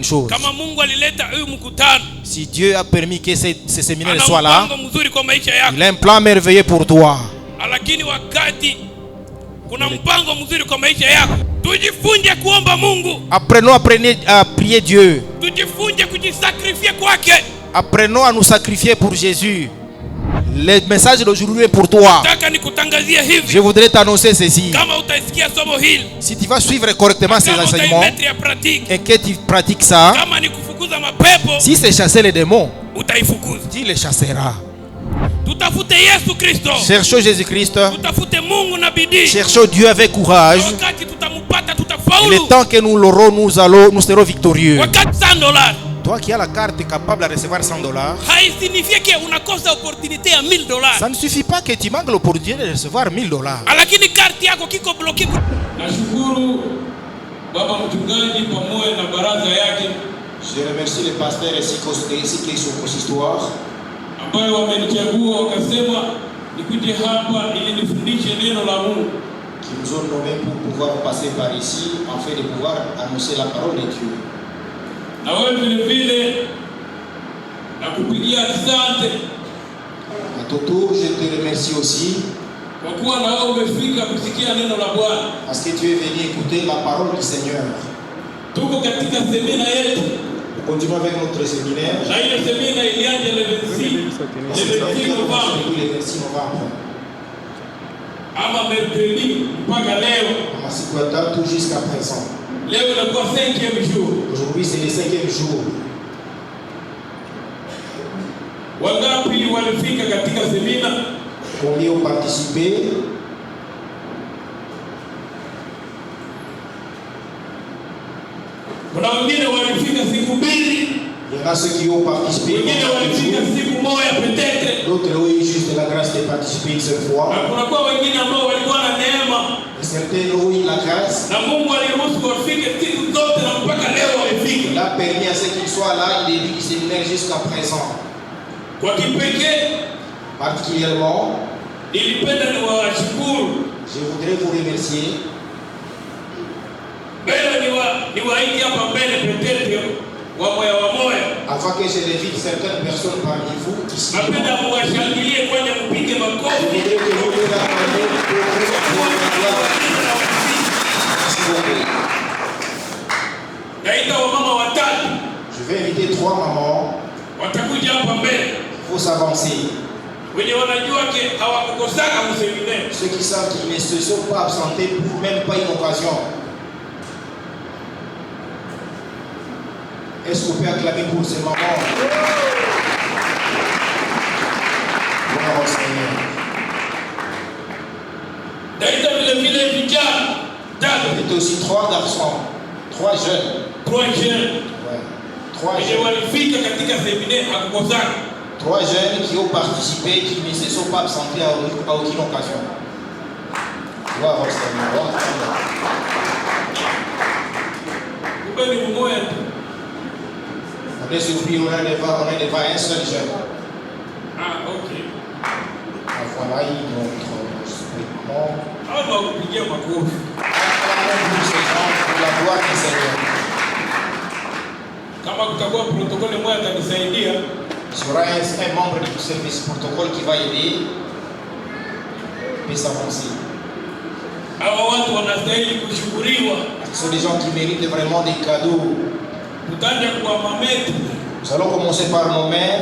une chose. Si Dieu a permis que ces séminaires soient là, il a un plan merveilleux pour toi. Apprenons à prier Dieu. Apprenons à nous sacrifier pour Jésus. Le message d'aujourd'hui est pour toi. Je voudrais t'annoncer ceci. Si tu vas suivre correctement ces enseignements et que tu pratiques ça, si c'est chasser les démons, tu les chasseras. Cherchons Jésus-Christ. Cherchons Dieu avec courage. Et le temps que nous l'aurons, nous serons victorieux. Toi qui as la carte capable de recevoir $100, ça ne suffit pas que tu manques l'opportunité de recevoir $1000. Je remercie les pasteurs ainsi que son consistoire qui nous ont nommés pour pouvoir passer par ici afin de pouvoir annoncer la parole de Dieu. À ton tour, je te remercie aussi parce que tu es venu écouter la parole du Seigneur. Continuons avec notre séminaire. Le 26 novembre. Tout jusqu'à présent. Aujourd'hui c'est le 5e jour. Combien ont participé? Il y en a ceux qui ont participé. D'autres ont eu juste la grâce de participer une seule fois. Et certains ont eu la grâce. Il a permis à ceux qui soient là, il est du séminaire jusqu'à présent. Particulièrement, je voudrais vous remercier. Afin que je l'invite certaines personnes parmi vous qui sont je vais inviter 3 mamans. Il faut s'avancer. Ceux qui savent qu'ils ne se sont pas absentés pour même pas une occasion. Est-ce qu'on peut acclamer pour ces mamans? Gloire au Seigneur. Il y a aussi 3 garçons, 3 jeunes. 3 jeunes. Ouais. 3 jeunes qui ont participé, qui ne se sont pas absentés à aucune occasion. Gloire au Seigneur. On est surpris, on est devant un seul jeune. Ah, ok. Voilà, il montre strictement. Acclamons pour ces gens pour la gloire du Seigneur. Il y aura un membre du service protocole qui va aider et s'avancer. Ce sont des gens qui méritent vraiment des cadeaux. Nous allons commencer par nos mères.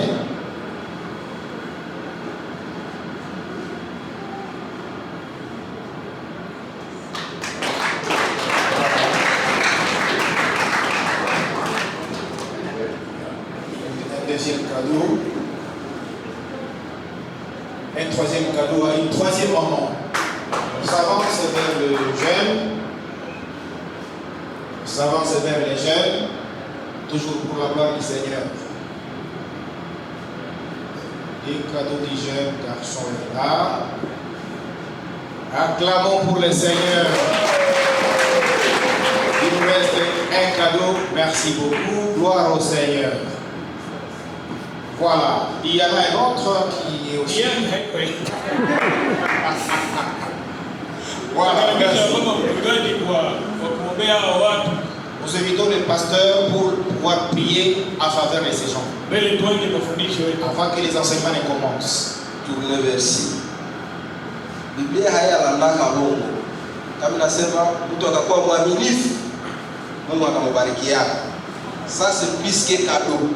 Un deuxième cadeau. Un troisième cadeau à une troisième maman. On s'avance vers le jeune. On s'avance vers les jeunes. Toujours pour la gloire du Seigneur. Les cadeaux du jeune garçon est là. Acclamons pour le Seigneur. Il nous reste un cadeau. Merci beaucoup. Gloire au Seigneur. Voilà. Il y en a un autre qui est aussi. Voilà. Merci. Nous invitons les pasteurs pour pouvoir prier en faveur de ces gens. Avant que les enseignements ne commencent. Tournez vers ci. Biblia haiyalandaka bongo. Kama nasema mtu akakuwa mwaminifu, Mungu akamubarikia. Ça c'est plus que cadeau.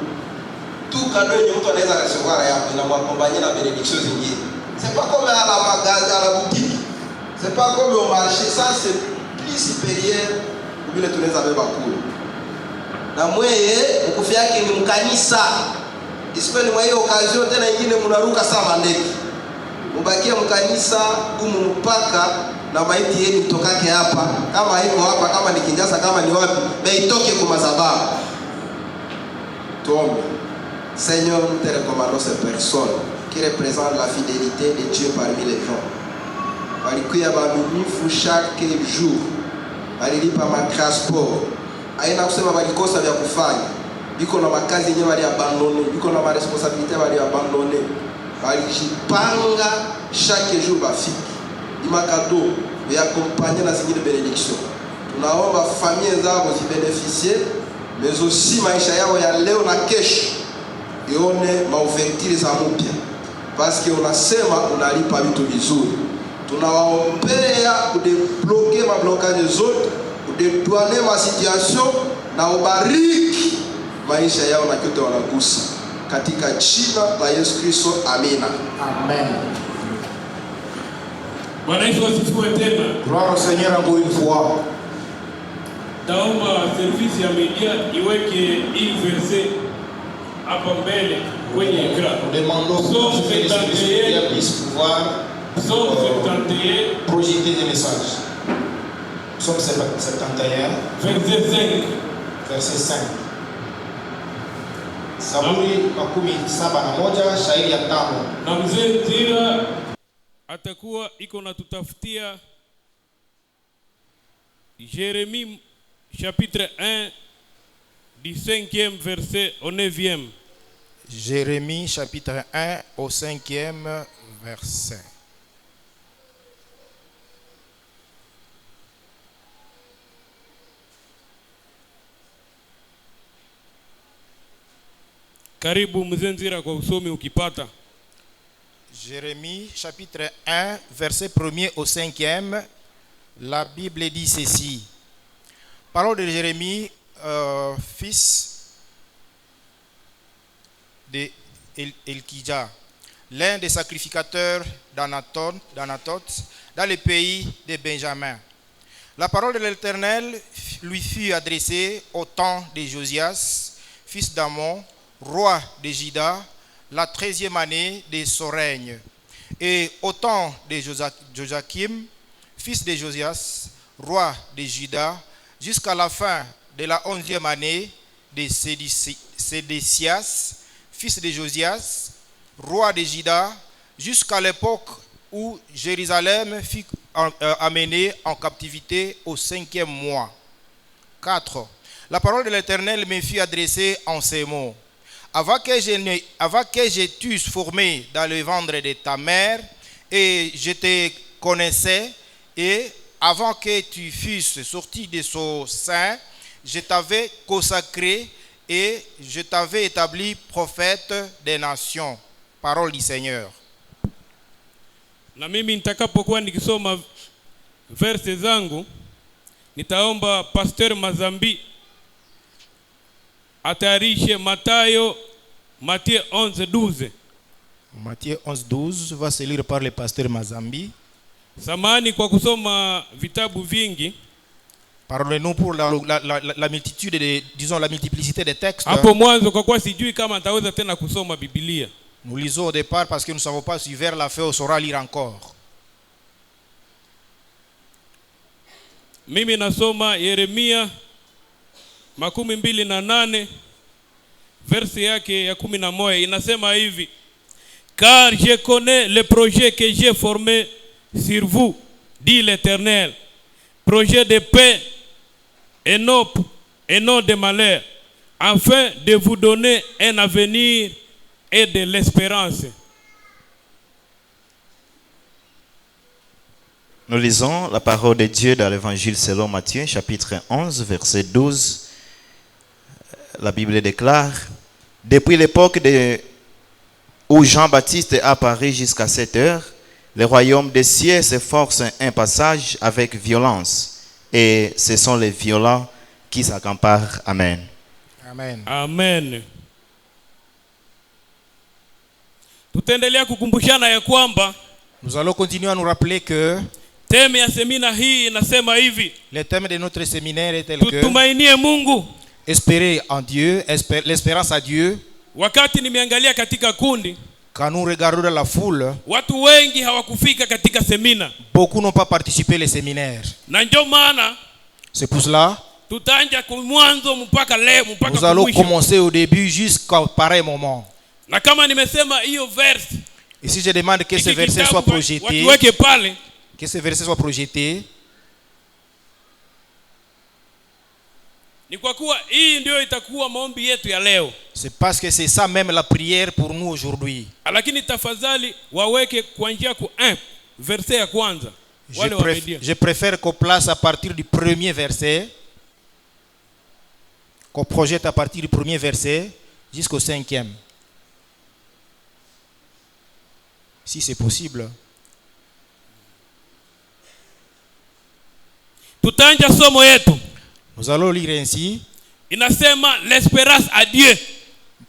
Tout cadeau yenye mtu anaweza recevoir hapo inamwaccompagner na bénédiction zingine. C'est pas comme à la magasin, à la boutique. C'est pas comme au marché, ça c'est plus supérieur vile tunaweza beba kule. Na mweye ukufi yake ni mkanisa. Isipo ni mwa hiyo occasion tena nyingine mnaruka sama ndege. Mubakie mkanisa gumu mpaka na maiti yenu mtokake hapa. Kama haiko hapa, kama ni Kinshasa, kama ni wapi, na itoke kwa madhabahu. Tuombe. Seigneur, nous te recommandons ces personnes qui représentent la fidélité de Dieu parmi les gens. Walikuya baaminifu chaque jour. Walilipa matransport. Haina kusema walikosa vya kufanya. Biko na makazi yenyewe waliabandone, biko na maresponsabilité waliabandone. Walijipanga chaque jour bafiki. Ima cadeau ya accompagner na zingine bénédiction. Tunaomba famille zao zibénéficier, mais aussi maisha yao ya leo na kesho ione mauvertiri za mpya. Parce que unasema unalipa vitu vizuri. Tunawaombea udebloke mablokaje zote, udeployer ma situation na ubariki maisha yao na kyote wanagusa. Katika jina la Yesu Kristo, amina. Amen. Bwana Yesu asifiwe tena. Gloire au Seigneur encore une fois. Taomba service ya media iweke hii verse hapa mbele kwenye ekran. Nous demandons que les spécialistes puissent pouvoir projeter des messages. Psaume 71, verset 5. Zaburi 71, shairi ya 5. Na mzee Tira atakuwa iko natutafutia Jérémie chapitre 1 du 5e verset au 9e. Jérémie chapitre 1 au 5e verset. Karibu mzee Nzira kwa usomi ukipata. Jérémie chapitre 1 verset 1er au 5e. La Bible dit ceci. Parole de Jérémie, fils de Elkija, l'un des sacrificateurs d'Anatoth, dans le pays de Benjamin. La parole de l'Éternel lui fut adressée au temps de Josias, fils d'Amon, roi de Juda, la 13e année de son règne, et au temps de Joachim, fils de Josias, roi de Juda, jusqu'à la fin de la 11e année de Sédécias, fils de Josias, roi de Juda, jusqu'à l'époque où Jérusalem fut amenée en captivité au 5e mois. 4. La parole de l'Éternel me fut adressée en ces mots. Avant que je t'eusse formé dans le ventre de ta mère, et je te connaissais, et avant que tu fusses sorti de son sein, je t'avais consacré et je t'avais établi prophète des nations. Parole du Seigneur. Na mimi nitakapokuwa nikisoma verse zangu, nitaomba Pasteur Mazambi atayarishe Matthieu 11:12. Matthieu 11:12 va se lire par le pasteur Mazambi. Samani kwa kusoma vitabu vingi. Pardonnez-nous pour la multitude de, disons la multiplicité des textes. Hapo mwanzo kwa kuwa sijui kama nitaweza tena kusoma Biblia. Nous lisons au départ parce que nous ne savons pas si vers la fin on saura lire encore. Mimi nasoma Yeremia 28 verse yake ya 11 inasema hivi: Car je connais le projet que j'ai formé sur vous, dit l'Éternel, projet de paix et non de malheur, afin de vous donner un avenir et de l'espérance. Nous lisons la parole de Dieu dans l'évangile selon Matthieu, chapitre 11, verset 12. la Bible déclare, depuis l'époque où Jean-Baptiste est apparu jusqu'à cette heure, le royaume des cieux s'efforce un passage avec violence, et ce sont les violents qui s'accaparent. Amen. Amen. Amen. Tutaendelea kukumbushana ya kwamba nous allons continuer à nous rappeler que thème ya semina hii inasema hivi. Le thème de notre séminaire est tel que tutumainie Mungu. Espérer en Dieu, l'espérance à Dieu. Wakati nimeangalia katika kundi, quand nous regardons dans la foule, watu wengi hawakufika katika semina. Beaucoup n'ont pas participé les séminaires. Na ndio maana c'est pour cela tutaanza mwanzo mpaka leo mpaka nous allons commencer au début jusqu'au pareil moment. Na kama nimesema hiyo verse, et si je demande que ce verset soit projeté, que ce verset soit projeté, ni kwa kuwa hii ndio itakuwa maombi yetu ya leo. C'est parce que c'est ça même la prière pour nous aujourd'hui. Lakini tafadhali waweke kuanzia ku 1 verset ya kwanza. Je préfère qu'on place à partir du premier verset, qu'on projette à partir du premier verset jusqu'au 5e. Si c'est possible. Tutaanza somo yetu. Nous allons lire ainsi. Inasema l'espérance à Dieu.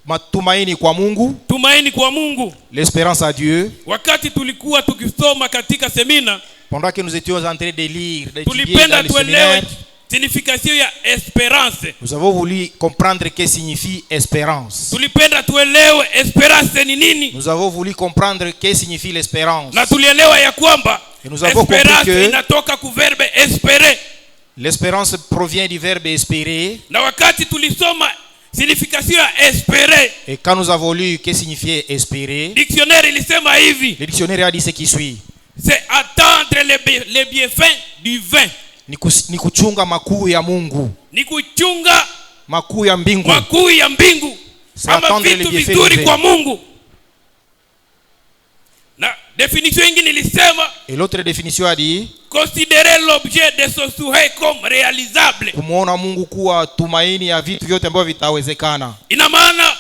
Matumaini kwa Mungu. Tumaini kwa Mungu. L'espérance à Dieu. Wakati tulikuwa tukisoma katika semina, pendant que nous étions en train de lire, d'étudier dans le séminaire, signification ya espérance. Nous avons voulu comprendre que signifie espérance. Tulipenda tuelewe espérance ni nini. Nous avons voulu comprendre que signifie l'espérance. Na tulielewa ya kwamba espérance inatoka ku verbe espérer. L'espérance provient du verbe espérer. Na wakati tulisoma signification ya espérer, et quand nous avons lu que signifiait espérer, dictionnaire ilisema hivi. Le dictionnaire a dit ce qui suit. C'est attendre les bienfaits divin. Ni kuchunga makuu ya Mungu. Ni kuchunga makuu ya mbingu. Makuu ya mbingu. Ama vitu vizuri kwa Mungu. Na définition nyingine ilisema, et l'autre définition a dit, considérer l'objet de ce souhait comme réalisable. Kumuona Mungu kuwa tumaini ya vitu vyote ambavyo vitawezekana. Ina maana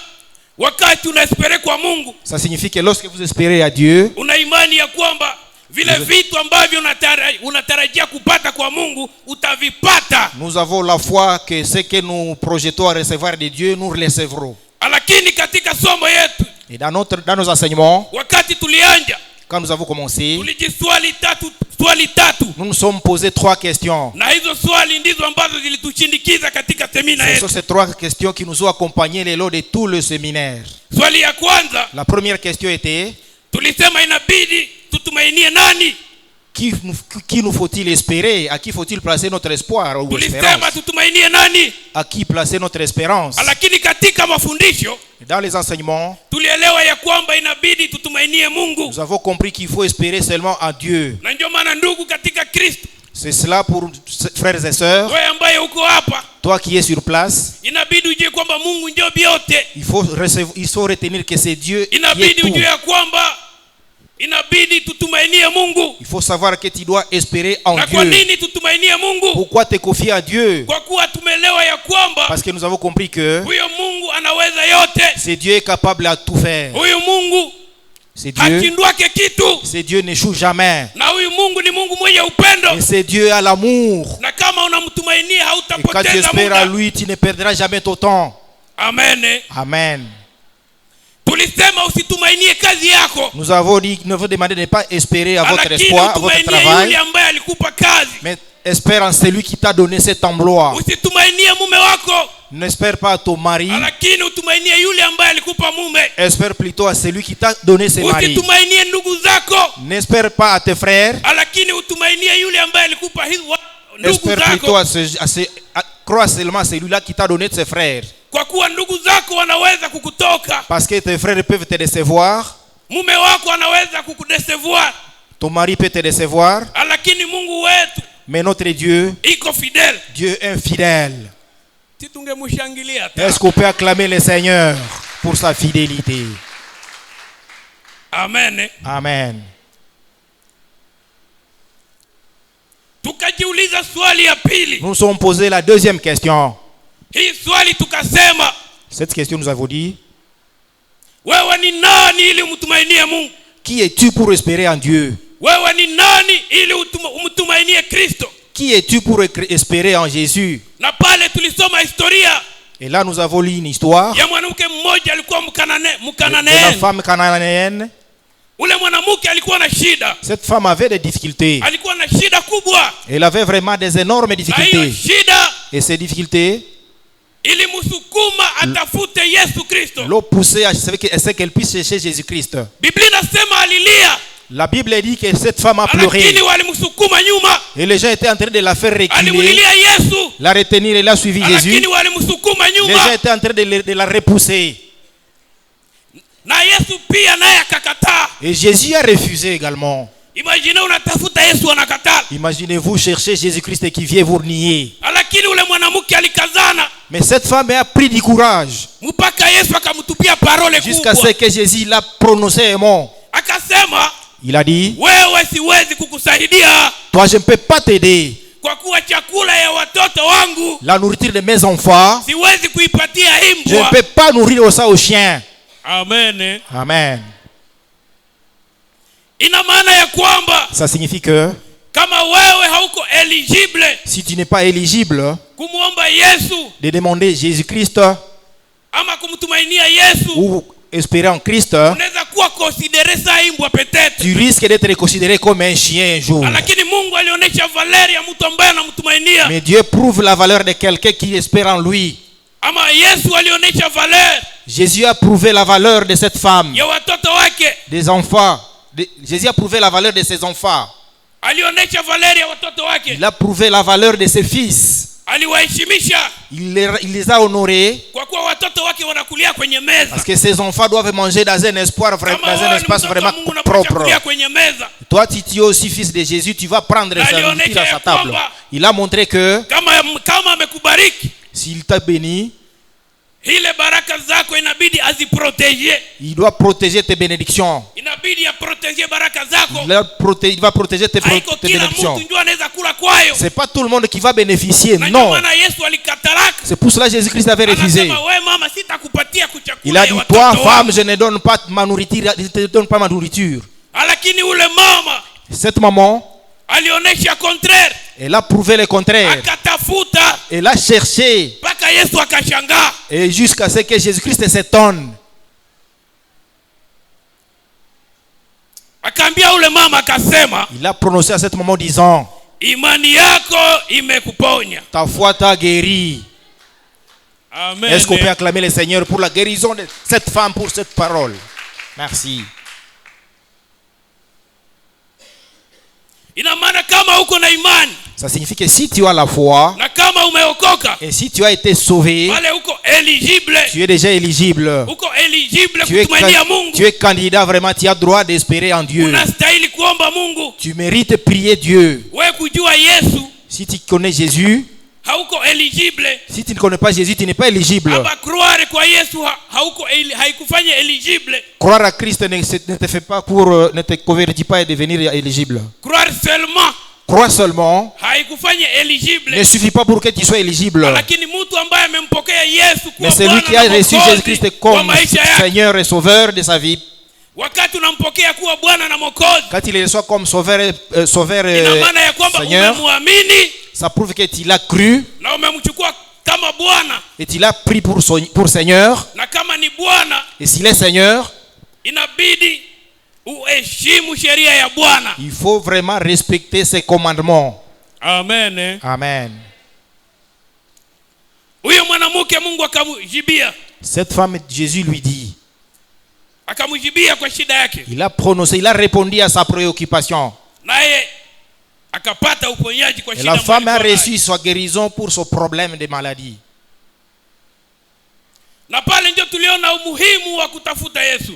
wakati unaespere kwa Mungu, ça signifie que lorsque vous espérez à Dieu, una imani ya kwamba vile vitu ambavyo unatarajia kupata kwa Mungu utavipata. Nous avons la foi que ce que nous projetons à recevoir de Dieu, nous le recevrons. Lakini katika somo yetu, et dans nos enseignements, wakati tulianja, quand nous avons commencé, tulijiswali tatu. Nous nous sommes posé 3 questions. Na hizo swali ndizo ambazo zilitushindikiza katika semina yetu. Ce sont ces 3 questions qui nous ont accompagnés le long de tout le séminaire. Swali ya kwanza, la première question était, tulisema inabidi tutumainie nani? Qui nous faut-il espérer? À qui faut-il placer notre espoir ou espérance? Tutumainie nani? À qui placer notre espérance? Lakini katika mafundisho, dans les enseignements, tulielewa ya kwamba inabidi tutumainie Mungu. Nous avons compris qu'il faut espérer seulement en Dieu. Na ndio maana ndugu katika Kristo, c'est cela pour frères et sœurs. Wewe ambaye uko hapa, toi qui es sur place, inabidi ujue kwamba Mungu ndio vyote. Il faut retenir que c'est Dieu qui est tout. Inabidi ujue ya kwamba inabidi tutumainie Mungu. Il faut savoir que tu dois espérer en Dieu. Kwa nini tutumainie Mungu? Pourquoi te confier à Dieu? Kwa kuwa tumeelewa ya kwamba parce que nous avons compris que huyo Mungu anaweza yote. C'est Dieu capable à tout faire. Huyo Mungu c'est Dieu. Hashindwake kitu. C'est Dieu n'échoue jamais. Na huyu Mungu ni Mungu mwenye upendo. Et c'est Dieu à l'amour. Na kama unamtumainia hautapoteza muda. Et quand tu espères à lui, tu ne perdras jamais ton temps. Amen. Amen. Tulisema usitumainie kazi yako. Nous avons dit, nous vous demandez de ne pas espérer à votre espoir, à votre travail. Yule ambaye alikupa kazi. Mais espère en celui qui t'a donné cet emploi. Usitumainie mume wako. N'espère pas à ton mari. Lakini utumainie yule ambaye alikupa mume. Espère plutôt à celui qui t'a donné ce mari. Usitumainie ndugu zako. N'espère pas à tes frères. Lakini utumainie yule ambaye alikupa ndugu zako. Espère plutôt crois seulement à celui-là qui t'a donné de ses frères. Kwa kuwa ndugu zako wanaweza kukutoka. Parce que tes frères peuvent te décevoir. Mume wako anaweza kukudecevoir. Ton mari peut te décevoir. Lakini Mungu wetu, mais notre Dieu, iko fidèle. Dieu est fidèle. Tungemshangilia. Est-ce qu'on peut acclamer le Seigneur pour sa fidélité? Amen. Amen. Tukajiuliza swali ya pili. Nous nous sommes posé la deuxième question. Hii swali tukasema, cette question nous avons dit, wewe ni nani ili umtumainie Mungu? qui es-tu pour espérer en Dieu? Wewe ni nani ili umtumainie Kristo? Qui es-tu pour espérer en Jésus? Na pale tulisoma historia. Et là nous avons lu une histoire ya mwanamke mmoja alikuwa de la femme cananéenne. Ule mwanamke alikuwa na shida. Cette femme avait des difficultés. Alikuwa na shida kubwa. Elle avait vraiment des énormes difficultés. Shida, et ces difficultés ilimsukuma atafute Yesu Kristo. l'ont poussée à ce qu'elle puisse chercher Jésus-Christ. Biblia inasema alilia. La Bible dit que cette femme a pleuré. Et les gens étaient en train de la faire reculer, la retenir et la suivre Jésus. Les gens étaient en train de la repousser. Et Jésus a refusé également. Imaginez-vous chercher Jésus-Christ qui vient vous nier. Mais cette femme a pris du courage jusqu'à ce que Jésus l'a prononcé un mot. Il a dit, toi je ne peux pas t'aider. La nourriture de mes enfants, je ne peux pas nourrir ça aux chiens. Amen. Amen. Ça signifie que si tu n'es pas éligible de demander Jésus-Christ ou espérer en Christ, tu risques d'être considéré comme un chien un jour. Mais Dieu prouve la valeur de quelqu'un qui espère en lui. Jésus a prouvé la valeur de cette femme, des enfants. Jésus a prouvé la valeur de ses enfants. Il a prouvé la valeur de ses fils. Il les a honorés parce que ses enfants doivent manger dans un espoir, dans un espace vraiment propre. Toi, si tu es aussi fils de Jésus, tu vas prendre sa nourriture dans sa table. Il a montré que s'il t'a béni, il doit protéger tes bénédictions. Il va protéger tes bénédictions. Ce n'est pas tout le monde qui va bénéficier, non. C'est pour cela que Jésus-Christ avait refusé. Il a dit, toi femme, je ne donne pas ma nourriture, je ne te donne pas ma nourriture. Cette maman, elle a prouvé le contraire. Elle a cherché. Et jusqu'à ce que Jésus-Christ s'étonne. Il a prononcé à cette maman disant, ta foi t'a guéri. Amen. Est-ce qu'on peut acclamer le Seigneur pour la guérison de cette femme, pour cette parole? Merci. Ça signifie que si tu as la foi et si tu as été sauvé, tu es déjà éligible. Tu es candidat vraiment, tu as droit d'espérer en Dieu. Tu mérites de prier Dieu. Si tu connais Jésus, si tu ne connais pas Jésus, tu n'es pas éligible. Croire à Christ ne te fait pas ne te convertit pas à devenir éligible. Croire seulement ne suffit pas pour que tu sois éligible. Mais celui qui a reçu Jésus-Christ comme Seigneur et Sauveur de sa vie, quand il le reçoit comme Sauveur et Seigneur, ça prouve que tu l'as cru et tu l'as pris pour Seigneur. Et s'il est Seigneur, il faut vraiment respecter ses commandements. Amen. Amen. Cette femme, Jésus lui dit, il a prononcé, il a répondu à sa préoccupation. Et la femme a reçu sa guérison pour son problème de maladie.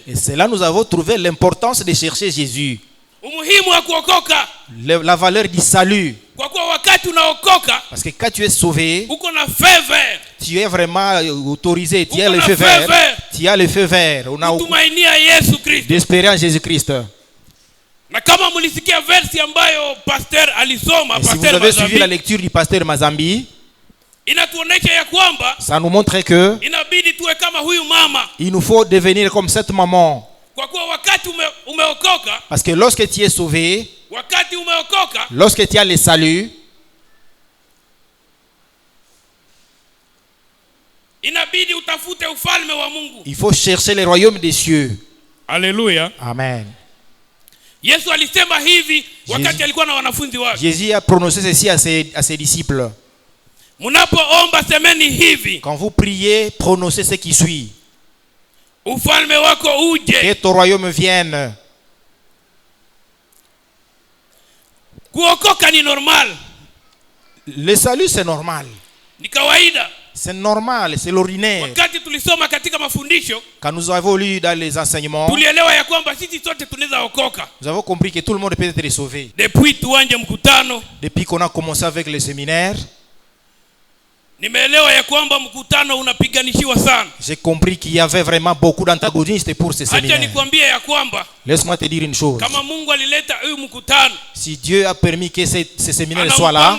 Et c'est là nous avons trouvé l'importance de chercher Jésus. La valeur du salut. Parce que quand tu es sauvé, tu es vraiment autorisé. Tu as le feu vert. Tu as le feu vert. On a d'espérer en Jésus-Christ. Et si vous avez suivi la lecture du pasteur Mazambi, Ça nous montre que il nous faut devenir comme cette maman. Parce que lorsque tu es sauvé, lorsque tu as le salut, il faut chercher le royaume des cieux. Alléluia. Amen. Jésus a prononcé ceci à ses disciples. Quand vous priez, prononcez ce qui suit. Que ton royaume vienne. Le salut, c'est normal. C'est normal, c'est l'ordinaire. Quand nous avons lu dans les enseignements, nous avons compris que tout le monde peut être sauvé. Depuis qu'on a commencé avec le séminaire, j'ai compris qu'il y avait vraiment beaucoup d'antagonistes pour ce séminaire. Laisse-moi te dire une chose. Si Dieu a permis que ce séminaire soit là,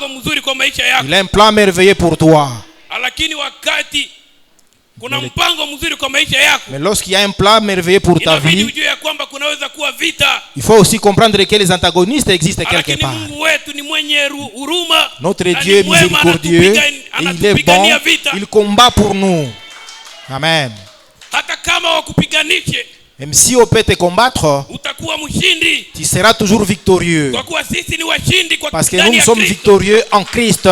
il a un plan merveilleux pour toi. Mais lorsqu'il y a un plan merveilleux pour ta vie, il faut aussi comprendre que les antagonistes existent quelque part. Notre Dieu est miséricordieux et il est bon. Il combat pour nous. Amen. Même si on peut te combattre, tu seras toujours victorieux. Parce que nous sommes victorieux en Christ.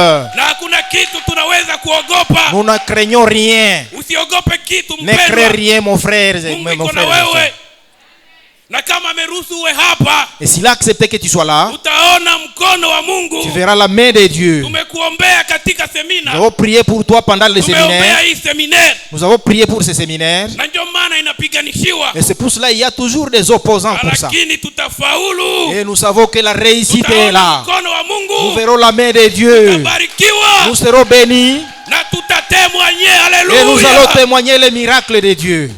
Nous ne craignons rien. Ne crains rien, mon frère. Et s'il a accepté que tu sois là, tu verras la main de Dieu. Nous avons prié pour toi pendant le séminaire. Nous avons prié pour ce séminaire. Et c'est pour cela qu'il y a toujours des opposants pour ça. Et nous savons que la réussite est là. Nous verrons la main de Dieu. Nous serons bénis. Et nous allons témoigner les miracles de Dieu.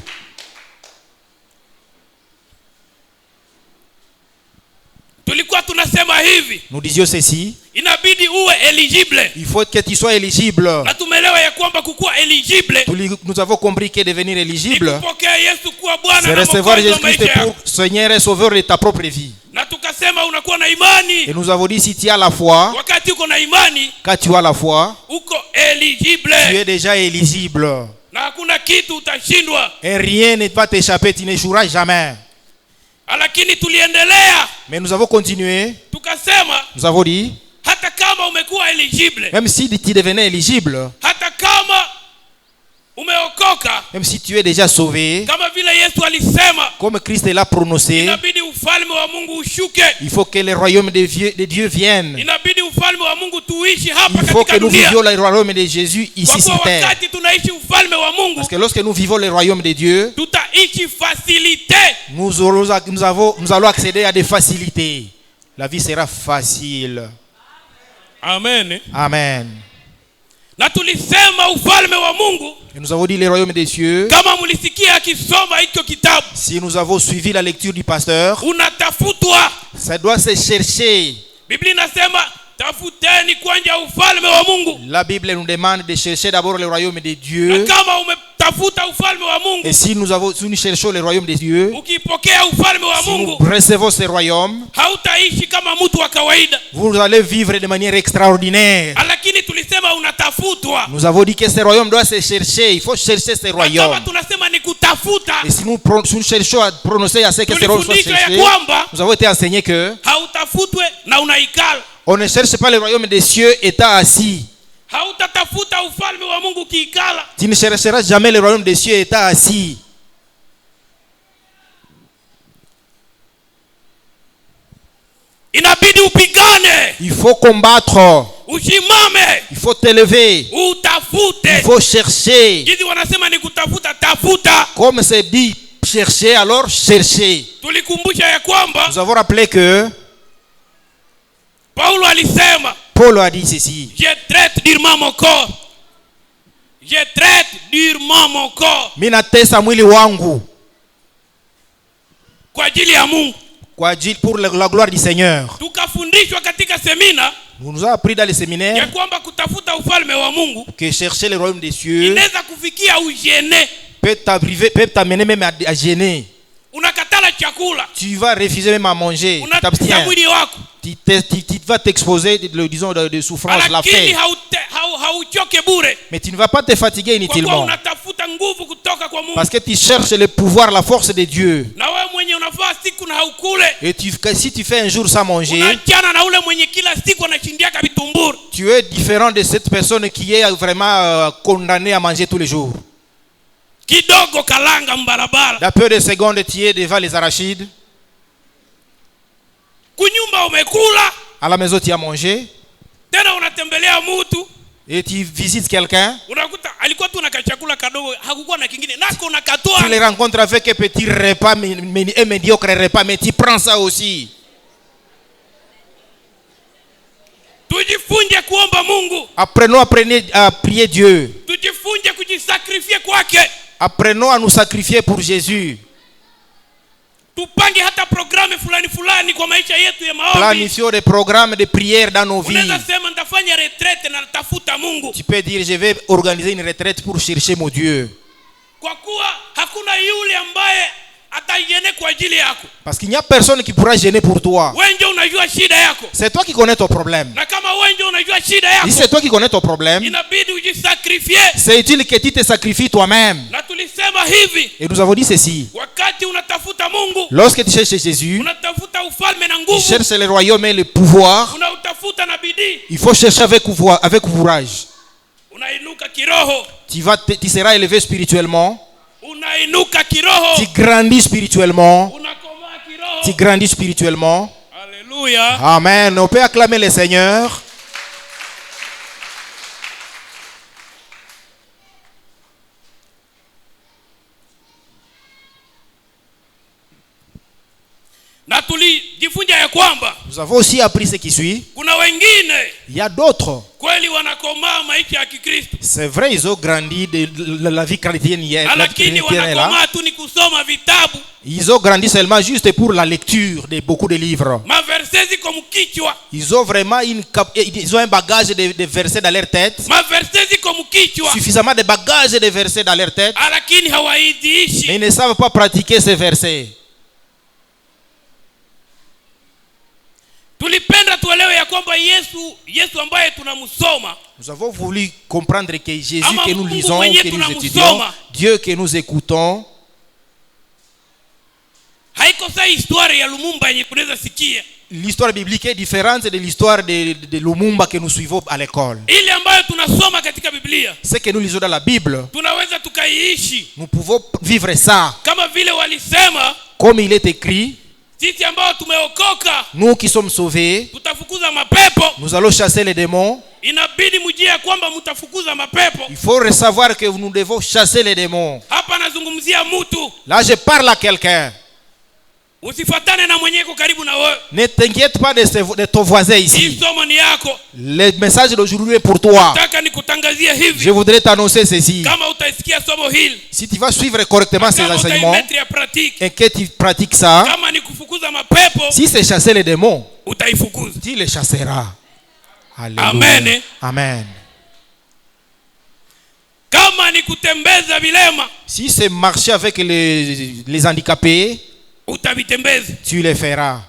Nous disions ceci. Il faut que tu sois éligible. Nous avons compris que devenir éligible, c'est recevoir Jésus-Christ pour Seigneur et Sauveur de ta propre vie. Et nous avons dit, si tu as la foi, quand tu as la foi, tu es déjà éligible. Et rien ne va t'échapper, tu n'échoueras jamais. Mais nous avons continué. Nous avons dit, même si tu devenais éligible, même si tu es déjà sauvé, comme Christ l'a prononcé, il faut que le royaume de Dieu vienne. Il faut que nous vivions le royaume de Jésus ici sur terre. Parce que lorsque nous vivons le royaume de Dieu, nous allons accéder à des facilités. La vie sera facile. Amen. Amen. Et nous avons dit le royaume des cieux. Si nous avons suivi la lecture du pasteur, ça doit se chercher. La Bible nous demande de chercher d'abord le royaume de Dieu. Et si nous cherchons le royaume de Dieu, si nous recevons ce royaume, vous allez vivre de manière extraordinaire. Nous avons dit que ce royaume doit se chercher. Il faut chercher ce royaume. Et si nous cherchons à prononcer à ce que ce royaume soit cherché, nous avons été enseignés que on ne cherche pas le royaume des cieux étant assis. Tu ne chercheras jamais le royaume des cieux étant assis. Il faut combattre. Il faut t'élever. Il faut chercher. Comme c'est dit, chercher, alors chercher. Nous avons rappelé que Paul a dit ceci. Je traite durement mon corps. Je traite durement mon corps. Minatesa mwili wangu. Kwa ajili ya Mungu. pour la gloire du Seigneur. Tukafundishwa katika semina. On nous a appris dans les séminaires ya kwamba kutafuta ufalme wa Mungu que chercher le royaume des cieux inaweza kufikia ugene. Peut t'amener même à gêner. Unakatala chakula. Tu vas refuser même à manger. Tu t'abstiens. Tu vas t'exposer, disons, de souffrance, la faim. Mais tu ne vas pas te fatiguer inutilement. Parce que tu cherches le pouvoir, la force de Dieu. Et si tu fais un jour sans manger, tu es différent de cette personne qui est vraiment condamnée à manger tous les jours. D'un peu de secondes, tu es devant les arachides. À la maison, tu as mangé. Et tu visites quelqu'un. Tu les rencontres avec un petit repas, un médiocre repas, mais tu prends ça aussi. Apprenons à prier Dieu. Apprenons à nous sacrifier pour Jésus. Planifions des programmes de prière dans nos vies. Tu peux dire, je vais organiser une retraite pour chercher mon Dieu. Parce qu'il n'y a personne qui pourra gêner pour toi. C'est toi qui connais ton problème. Si c'est toi qui connais ton problème, c'est utile que tu te sacrifies toi-même. Et nous avons dit ceci. Lorsque tu cherches Jésus, tu cherches le royaume et le pouvoir, il faut chercher avec courage. Tu seras élevé spirituellement. Tu grandis spirituellement. Tu grandis spirituellement. Alléluia. Amen. On peut acclamer le Seigneur. Nous avons aussi appris ce qui suit. Il y a d'autres. C'est vrai, ils ont grandi de la vie chrétienne hier. Ils ont grandi seulement juste pour la lecture de beaucoup de livres. Ils ont vraiment un bagage de versets dans leur tête. Suffisamment de bagages de versets dans leur tête. Mais ils ne savent pas pratiquer ces versets. Nous avons voulu comprendre que Jésus que nous lisons, que nous étudions, Dieu que nous écoutons, l'histoire biblique est différente de l'histoire de Lumumba que nous suivons à l'école. Ce que nous lisons dans la Bible, nous pouvons vivre ça. Comme il est écrit, nous qui sommes sauvés, nous allons chasser les démons. Il faut savoir que nous devons chasser les démons. Là, je parle à quelqu'un. Ne t'inquiète pas de ton voisin ici. Le message d'aujourd'hui est pour toi. Je voudrais t'annoncer ceci. Si tu vas suivre correctement ces enseignements et que tu pratiques ça, si c'est chasser les démons, tu les chasseras. Alléluia. Amen. Amen. Si c'est marcher avec les handicapés, tu les feras.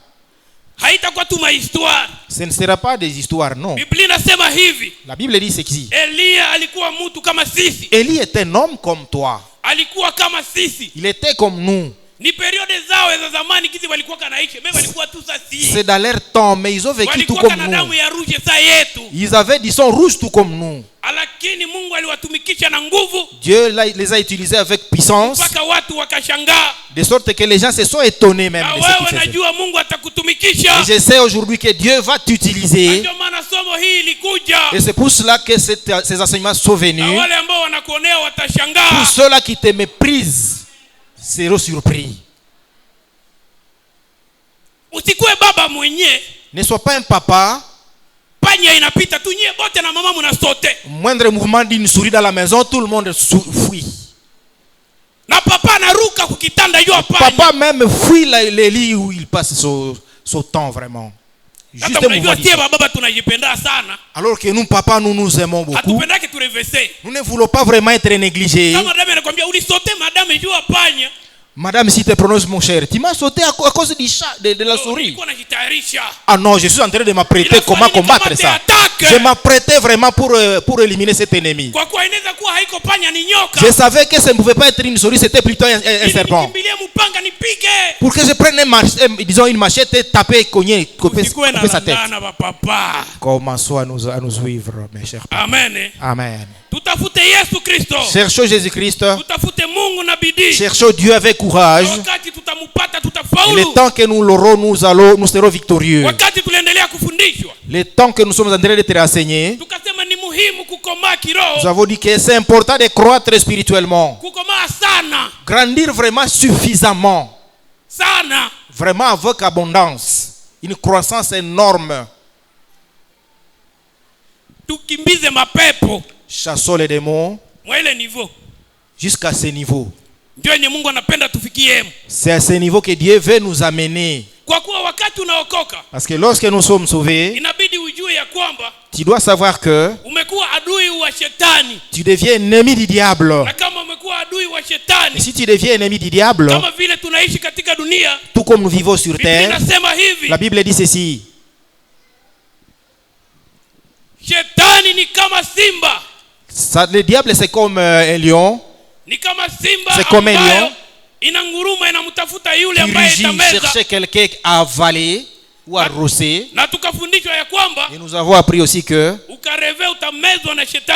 Ce ne sera pas des histoires, non. La Bible dit ceci. Élie est un homme comme toi. Il était comme nous. C'est dans leur temps, mais ils ont vécu tout comme nous. Ils avaient du sang rouge tout comme nous. Dieu les a utilisés avec puissance, de sorte que les gens se sont étonnés même de ce qu'il faisait. Et je sais aujourd'hui que Dieu va t'utiliser. Et c'est pour cela que ces enseignements sont venus. Pour ceux-là qui te méprisent seront surpris. Ne sois pas un papa. Moindre mouvement d'une souris dans la maison, tout le monde fuit. Papa même fuit les lits où il passe son temps vraiment. Juste alors que nous, papa, nous nous aimons beaucoup. Nous ne voulons pas vraiment être négligés. Madame, si tu prononces mon cher, tu m'as sauté à cause du chat, de la souris. Ah non, je suis en train de m'apprêter comment combattre ça. Je m'apprêtais vraiment pour éliminer cet ennemi. Je savais que ça ne pouvait pas être une souris, c'était plutôt un serpent. Pour que je prenne une machette et taper et cogner, couper sa tête. Commençons à nous suivre, mes chers parents. Amen. Amen. Cherchons Jésus-Christ. Cherchons Dieu avec courage. Et le temps que nous l'aurons, nous serons victorieux. Le temps que nous sommes en train d'être enseignés, nous avons dit que c'est important de croître spirituellement. Grandir vraiment suffisamment. Vraiment avec abondance. Une croissance énorme. Chassons les démons jusqu'à ce niveau. C'est à ce niveau que Dieu veut nous amener. Parce que lorsque nous sommes sauvés, tu dois savoir que tu deviens ennemi du diable. Et si tu deviens ennemi du diable, tout comme nous vivons sur terre, la Bible dit ceci. Le diable c'est comme un lion. C'est comme un lion qui rugit, chercher quelqu'un à avaler ou à rosser. Et nous avons appris aussi que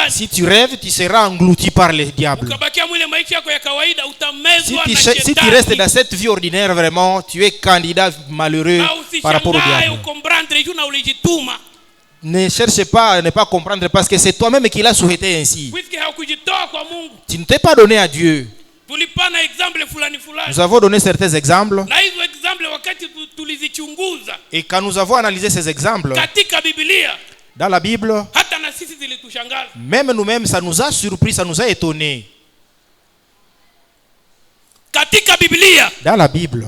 si tu rêves, tu seras englouti par le diable. Si tu restes dans cette vie ordinaire, vraiment, tu es candidat malheureux par rapport au diable. Ne cherche pas à ne pas comprendre parce que c'est toi-même qui l'as souhaité ainsi. Tu ne t'es pas donné à Dieu. Nous avons donné certains exemples. Et quand nous avons analysé ces exemples, dans la Bible, même nous-mêmes, ça nous a surpris, ça nous a étonnés. Dans la Bible,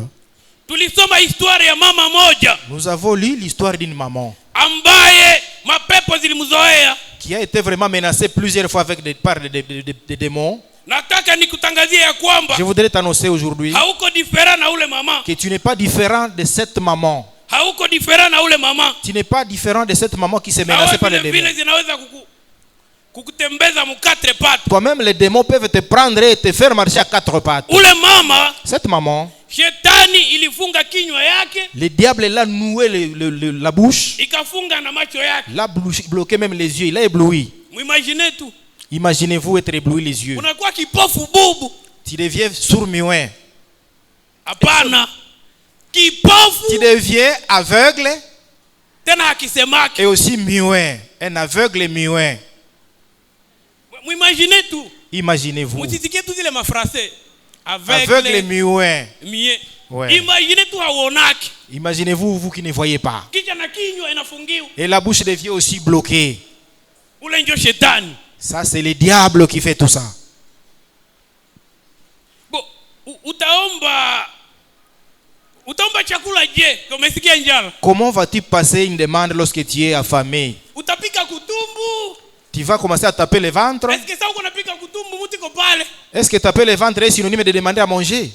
nous avons lu l'histoire d'une maman qui a été vraiment menacée plusieurs fois par des démons. Je voudrais t'annoncer aujourd'hui que tu n'es pas différent de cette maman. Tu n'es pas différent de cette maman qui s'est menacée par les démons. Toi-même, les démons peuvent te prendre et te faire marcher à quatre pattes. Cette maman, le diable l'a noué la bouche, l'a bloqué même les yeux, il a ébloui. Imaginez-vous être ébloui les yeux. Tu deviens sourd-muet. Tu deviens aveugle et aussi muet. Un aveugle muet. Imaginez-vous. Aveugle muet. Ouais. Imaginez-vous, vous qui ne voyez pas. Et la bouche devient aussi bloquée. Ça, c'est le diable qui fait tout ça. Comment vas-tu passer une demande lorsque tu es affamé? Tu vas commencer à taper le ventre. Est-ce que taper le ventre est synonyme de demander à manger?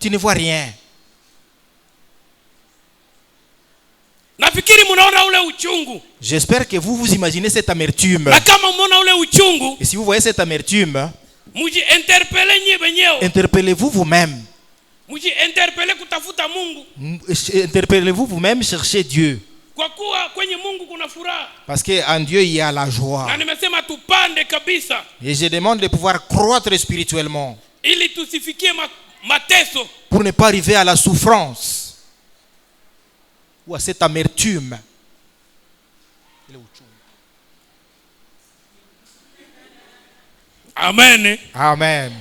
Tu ne vois rien. J'espère que vous vous imaginez cette amertume. Et si vous voyez cette amertume, interpellez-vous vous-même. Interpellez-vous vous-même, cherchez Dieu. Parce qu'en Dieu il y a la joie. Et je demande de pouvoir croître spirituellement pour ne pas arriver à la souffrance ou à cette amertume. Amen. Amen.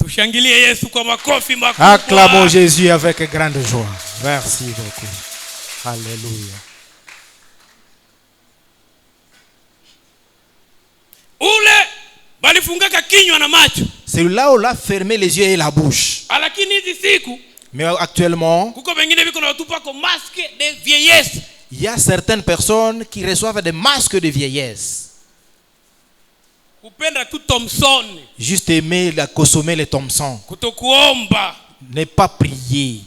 Acclamons Acclamons Jésus avec grande joie. Merci beaucoup. Alléluia. Celui-là, on a fermé les yeux et la bouche. Mais actuellement, il y a certaines personnes qui reçoivent des masques de vieillesse. Juste aimer consommer les Thompson. Ne pas prier.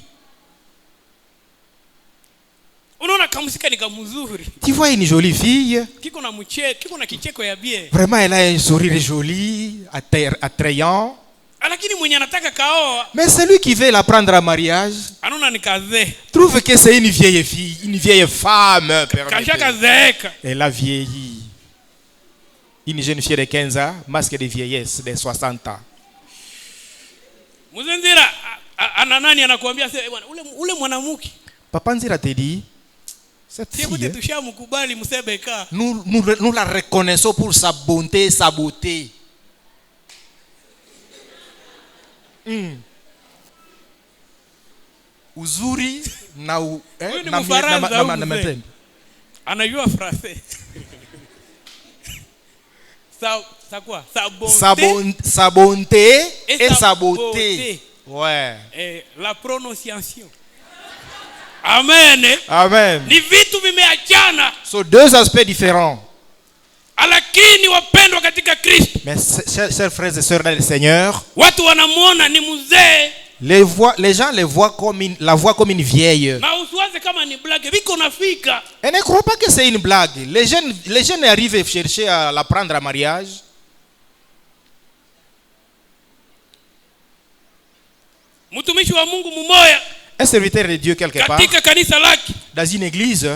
Tu vois une jolie fille. Vraiment, elle a un sourire joli, attrayant. Mais celui qui veut la prendre en mariage trouve que c'est une vieille fille, une vieille femme. Elle a vieilli. Une jeune fille de 15 ans, masque de vieillesse de 60 ans. Papa Nzira te dit, cette fille, nous la reconnaissons pour sa bonté et sa beauté. Uzuri na anajua français. Sa bonté et sa beauté. Ouais. La prononciation. Amen. Amen. Ni vitu vimeachana. So deux aspects différents. Lakini wapendwa katika Kristo. Mais chers frères et sœurs dans le Seigneur, watu wanamuona ni mzee. Les gens la voient comme une vieille. Na usiwaze kama ni blague, biko nafika. Et ne crois pas que c'est une blague. Les jeunes arrivent à chercher à la prendre en mariage. Mtumishi wa Mungu mmoja, un serviteur de Dieu quelque part, katika kanisa lake, dans une église,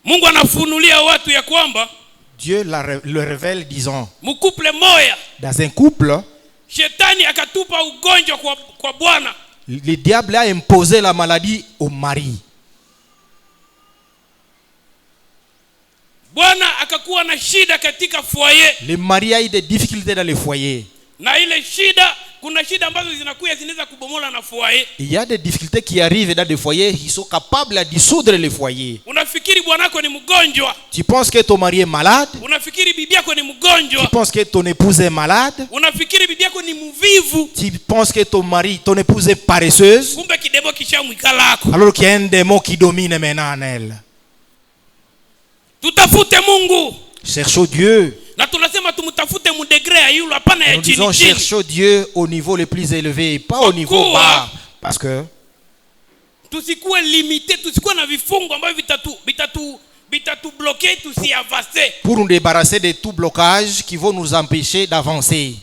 Mungu anafunulia watu ya kwamba Dieu le révèle disant, mkuple moya, dans un couple, shetani akatupa ugonjwa kwa bwana. Le diable a imposé la maladie au mari. Bwana akakuwa na shida katika foyer. Le mari a eu des difficultés dans le foyer. Na ile shida, kuna shida ambazo zinakuja zinaweza kubomola na foyer. Il y a des difficultés qui arrivent dans des foyers qui sont capables de dissoudre les foyers. Unafikiri bwanako ni mgonjwa? Tu penses que ton mari est malade? Unafikiri bibi yako ni mgonjwa? Tu penses que ton épouse est malade? Unafikiri bibi yako ni mvivu? Tu penses que ton épouse est paresseuse? Kumbe kidemo kishamwikalako. Alors qu'il y a un démon qui domine maintenant en elle. Tutafute Mungu. Cherchons Dieu. Na tunasema tumtafute mu degré ya yule hapana ya chini. Nous disons cherchons Dieu au niveau le plus élevé, pas au niveau bas, parce que tusikuwe limité, tusikuwe na vifungo ambavyo vitatu bloquer tusiavancer. Pour nous débarrasser de tout blocage qui vont nous empêcher d'avancer.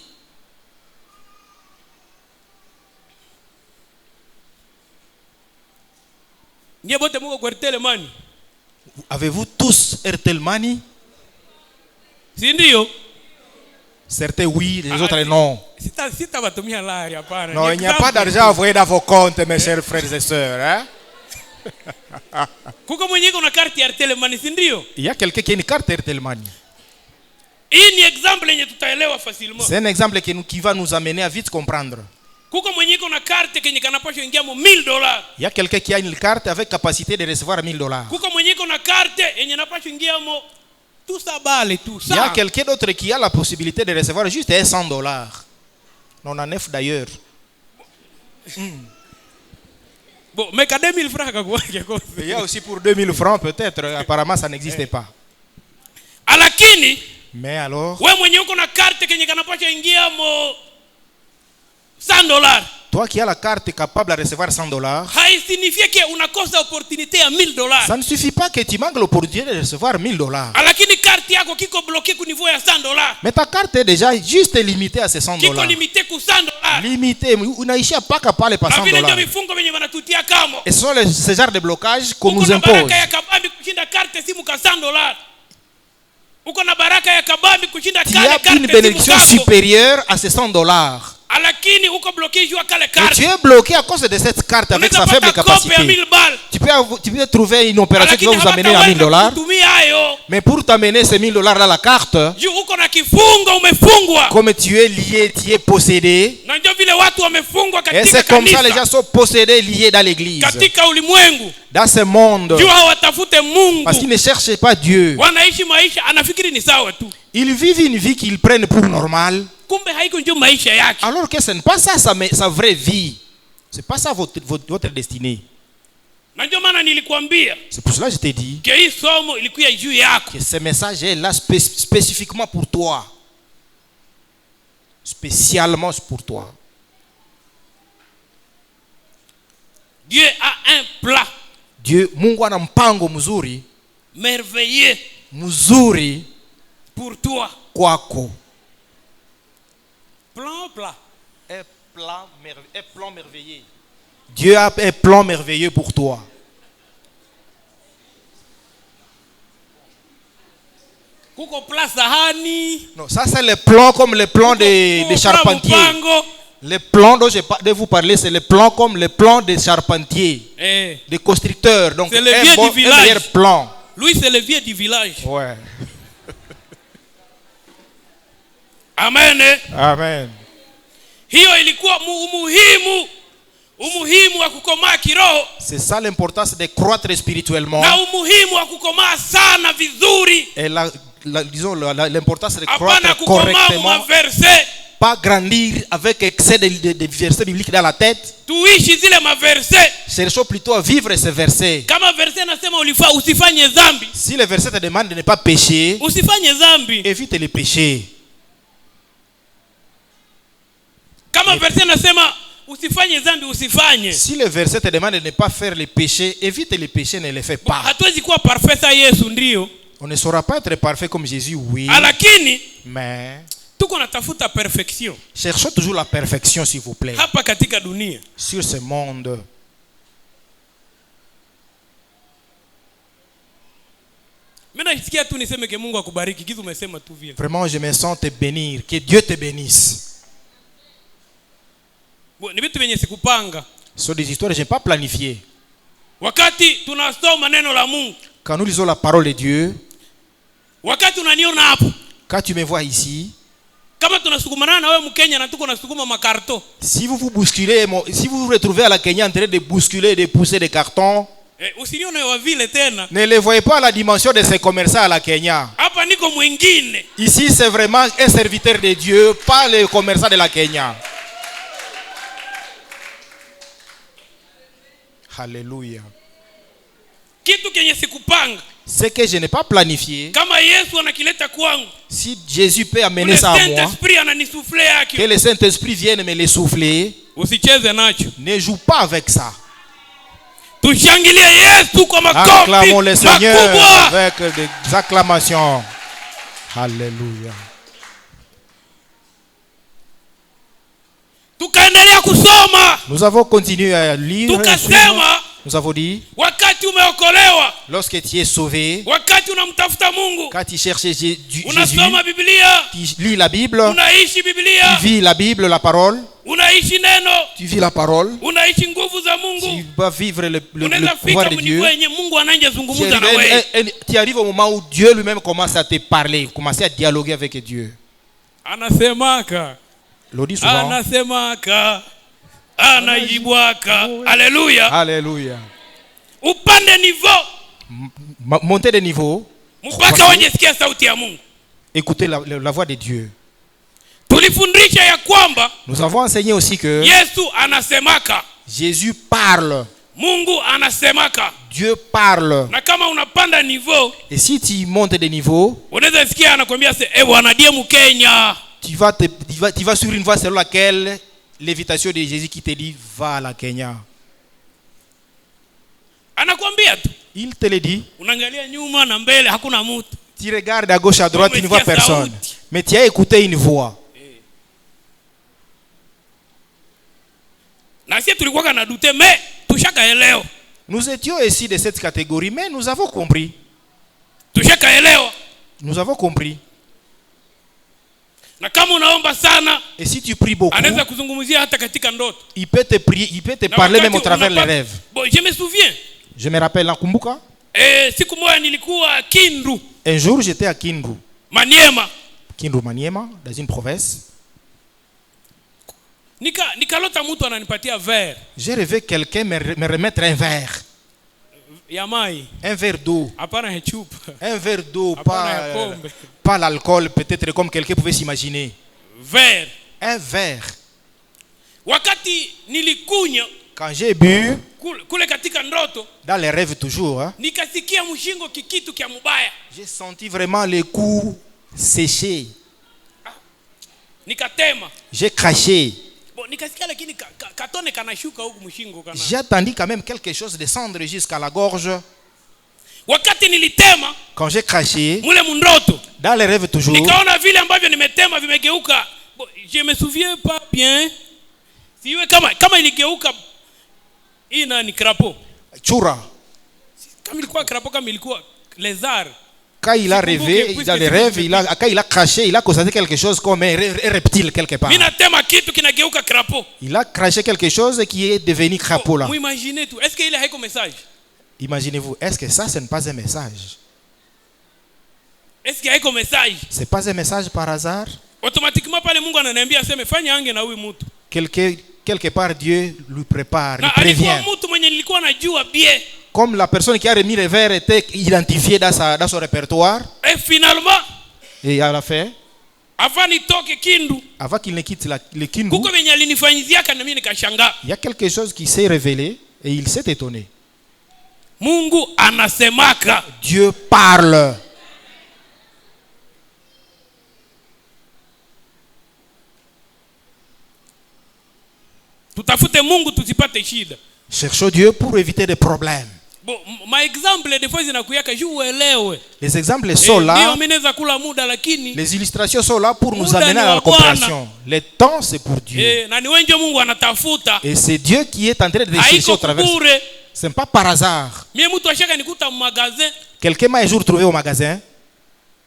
Nyebote muko kwa Airtel Money. Avez-vous tous Airtel Money? Si ndio? Certains oui, les autres non. Non, il n'y a pas d'argent envoyé dans vos comptes, mes chers frères et sœurs. Hein? Il y a quelqu'un qui a une carte Airtel Money. C'est un exemple qui va nous amener à vite comprendre. Il y a quelqu'un qui a une carte avec capacité de recevoir $1000. Il y a quelqu'un d'autre qui a la possibilité de recevoir juste $100. 99 d'ailleurs. Bon, mais 2000 francs. Il y a aussi pour 2000 francs peut-être. Apparemment ça n'existait pas. Mais alors, toi qui as la carte capable de recevoir $100, ça ne suffit pas que tu manques l'opportunité de recevoir $1000. Mais ta carte est déjà juste limitée à ces $100. Limitée, unaishia paka pale pa $100. Et ce sont ce genre de blocages qu'on nous impose. Il y a une bénédiction supérieure à ces $100. Mais tu es bloqué à cause de cette carte avec sa faible capacité. Tu peux trouver une opération qui va vous amener à $1000. Mais pour t'amener ces $1000 là, la carte, comme tu es lié, tu es possédé. Et c'est comme ça les gens sont possédés, liés dans l'église. Dans ce monde. Parce qu'ils ne cherchent pas Dieu. Ils vivent une vie qu'ils prennent pour normale. Kumbe haiko ndio maisha yake. Alors que ce n'est pas ça sa vraie vie. C'est pas ça votre destinée. Na ndio maana nilikwambia. C'est pour cela que je t'ai dit que hii somo ilikuwa juu yako. Que ce message est là spécifiquement pour toi. Spécialement pour toi. Dieu a un plan. Dieu, Mungu ana mpango mzuri, merveilleux, mzuri pour toi. Kwako. Plan. Un plan merveilleux. Dieu a un plan merveilleux pour toi. Kuko plan sahani. Non, ça c'est le plan comme le plan des charpentiers. Les plans dont je vais vous parler, c'est les plans comme les plans des charpentiers, des constructeurs. Donc, c'est le vieux du village. Un meilleur plan. Lui, c'est le vieux du village. Ouais. Amen. Amen. Hiyo ilikuwa umuhimu wa kukomaa kiroho. C'est ça l'importance de croître spirituellement. Na umuhimu wa kukomaa sana vizuri. Et disons l'importance de croître correctement. Pas grandir avec excès de versets bibliques dans la tête. Tuishi zile maversets. Cherchons plutôt à vivre ces versets. Kama verset nasema usifanye dhambi. Si le verset te demande de ne pas pécher, usifanye dhambi. Évite les péchés. Kama verset nasema usifanye dhambi, usifanye. Si le verset te demande de ne pas faire les péchés, évite les péchés, ne les fais pas. Hatuwezi kuwa parfait sa Yesu ndio. On ne saura pas être parfait comme Jésus, oui. Lakini mais tuko natafuta perfection. Cherchons toujours la perfection, s'il vous plaît. Hapa katika dunia. Sur ce monde. Nasikia tu niseme ke Mungu akubariki, kitu umesema tu vile. Vraiment, je me sens te bénir, que Dieu te bénisse. Ni vitu vyenye sikupanga. Ce sont des histoires que je n'ai pas planifiées. Wakati tunasoma neno la Mungu. Quand nous lisons la parole de Dieu. Wakati unaniona hapo. Quand tu me vois ici. Kama tunasukumana na wewe Mkenya na tuko nasukuma makarto. Si vous vous bousculez, si vous vous retrouvez à la Kenya en train de bousculer, de pousser des cartons. Usinione wa vile tena. Ne les voyez pas à la dimension de ces commerçants à la Kenya. Hapa niko mwingine. Ici c'est vraiment un serviteur de Dieu, pas les commerçants de la Kenya. Alléluia. Kitu kenye sikupanga. Ce que je n'ai pas planifié. Kama Yesu anakileta kwangu. Si Jésus peut amener ça à moi. Que le Saint-Esprit vienne me le souffler. Usicheze nacho. Ne joue pas avec ça. Tushangilie Yesu kwa makofi. Acclamons le Seigneur avec des acclamations. Alléluia. Tukaendelea kusoma. Nous avons continué à lire. Tukasema. Nous avons dit. Wakati umeokolewa. Lorsque tu es sauvé. Wakati unamtafuta Mungu. Quand tu cherches Jésus. Unasoma Biblia. Tu lis la Bible. Unaishi Biblia. Tu vis la Bible, la parole. Unaishi neno. Tu vis la parole. Unaishi nguvu za Mungu. Tu vas vivre le pouvoir de Dieu. Mungu anazungumza na wewe. Tu arrives au moment où Dieu lui-même commence à te parler, commence à dialoguer avec Dieu. Anasemaka. Le dit souvent. Anasemaka. Anajibwaka. Alléluia. Alléluia. Upande niveau. Monter de niveau. Mpaka wajesikia sauti ya Mungu. Écoutez la voix de Dieu. Tulifundisha ya kwamba. Nous avons enseigné aussi que. Yesu anasemaka. Jésus parle. Mungu anasemaka. Dieu parle. Na kama unapanda niveau. Et si tu montes de niveau. Unaweza sikia anakuambia bwana die Mkenya. Tu vas sur une voie selon laquelle l'invitation de Jésus qui te dit va à la Kenya. Anakuambia tu. Il te le dit. Unaangalia nyuma na mbele hakuna mtu. Tu regardes à gauche à droite, tu ne vois personne. Mais tu as écouté une voix. Na sisi tulikuwa kana douter mais tushakaelewa. Nous étions ici de cette catégorie mais nous avons compris. Tushakaelewa. Nous avons compris. Na kama unaomba sana, et si tu pries beaucoup, anaweza kuzungumzia hata katika ndoto. Il peut te prier, il peut te parler même au travers les rêves. Bon, je me souviens. Je me rappelle nakumbuka. Siku moja nilikuwa Kindu. Un jour j'étais à Kindu. Maniema. Kindu Maniema, dans une province. Nikalota mtu ananipatia verre. J'ai rêvé quelqu'un me remettre un verre. Un verre d'eau. Hapana ya chupa. Un verre d'eau, Hapana ya pombe. pas l'alcool, peut-être comme quelqu'un pouvait s'imaginer. Verre. Un verre. Wakati nilikunya Quand j'ai bu, kule katika ndoto, dans les rêves toujours, hein, nikasikia mshingo kikitu kia mubaya. j'ai senti vraiment les coups séchés. Nikatema. J'ai craché. Bon, nikasikia lakini katone kanashuka huku mshingo kana. J'ai attendu quand même quelque chose descendre jusqu'à la gorge. Wakati nilitema, quand j'ai craché, mule mundoto, dans les rêves toujours, nikaona vile ambavyo nimetema vimegeuka. Bon, je me souviens pas bien. Siwe kama iligeuka ina ni crapaud. Chura. Kama ilikuwa crapaud, kama ilikuwa lézard. Quand il a rêvé, dans les rêves, quand il a craché, il a constaté quelque chose comme un reptile quelque part. Minatema kitu kinageuka crapaud. Il a craché quelque chose qui est devenu crapaud là. Vous imaginez tout. Est-ce qu'il a un message? Imaginez-vous, est-ce que ça, ce n'est pas un message? Est-ce qu'il y a un message? C'est pas un message par hasard? Automatiquement pale Mungu ananiambia aseme fanya ange na huyu mtu. Quelque part Dieu lui prépare, lui prévient. Alikuwa mtu mwenye nilikuwa najua bien. Comme la personne qui a remis les verres était identifiée dans son répertoire. Et finalement, et à la fin, avant qu'il ne quitte le Kindu, il y a quelque chose qui s'est révélé et il s'est étonné. Mungu anasemaka. Dieu parle. Tutafute Mungu tusipate shida. Cherchons Dieu pour éviter des problèmes. Bon, ma exemple des fois zinakuyaka juu uelewe. Les exemples sont là. Ndio mnaweza kula muda lakini les illustrations sont là pour nous amener à la compréhension. Le temps c'est pour Dieu. Na ni wengi Mungu anatafuta. Et c'est Dieu qui est en train de chercher au travers. Ce n'est pas par hasard. Mimi mtu ashaka nikuta mu magasin. Quelqu'un m'a un jour trouvé au magasin.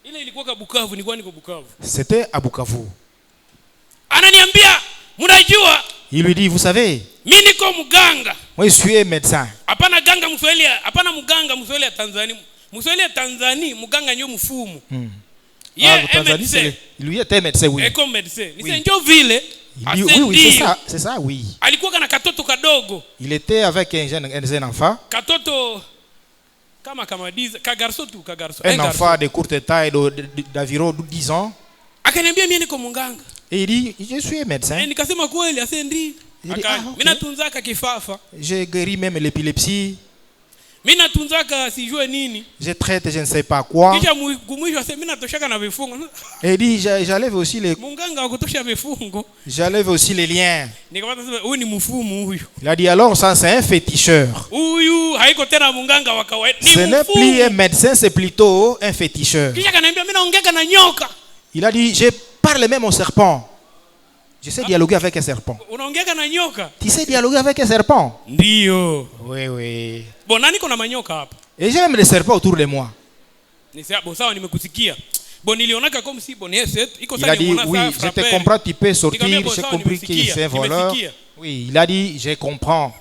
Ile ilikuwa Bukavu, nilikuwa niko Bukavu. C'était à Bukavu. Ananiambia, mnajua? Il lui dit, vous savez, mimi niko muganga. Moi je suis médecin. Hapana ganga Mswahili, hapana muganga Mswahili ya Tanzania. Mswahili ya Tanzania muganga ndio mfumu. Lui était médecin, oui. Comme médecin. Ni ndio vile. Oui, c'est ça, oui. Alikuwa kana katoto kadogo. Il était avec un jeune enfant. Katoto kama diza, kagarso tu, kagarso. Un enfant de courte taille d'environ 10 ans. Akaniambia mimi niko muganga. Et il dit, je suis médecin. Nikasema kweli, asendi. Mimi natunzaka kifafa. Je guéris même l'épilepsie. Mimi natunzaka sijue nini. Je traite je ne sais pas quoi. Kisha mwisho ase mimi natoshaka na vifungo. Et il dit, j'enlève aussi les munganga wa kutosha vifungo. J'enlève aussi les liens. Nikamwambia sasa huyu ni mfumu huyu. Il a dit alors ça c'est un féticheur. Huyu haiko tena munganga wa kawaida. Ce n'est plus un médecin, c'est plutôt un féticheur. Kisha kaniambia mimi naongea na nyoka. Il a dit, je parle même au serpent. Je sais dialoguer avec un serpent. Tu sais dialoguer avec un serpent? Ndio. Oui, oui. Bon, nani kuna manyoka hapa? Et j'ai même des serpents autour de moi. Bon, sawa nimekusikia. Bon, nilionaka comme si bon yes, iko il a dit, oui, je te comprends, tu peux sortir, j'ai compris qu'il est un voleur. Oui, il a dit, je comprends.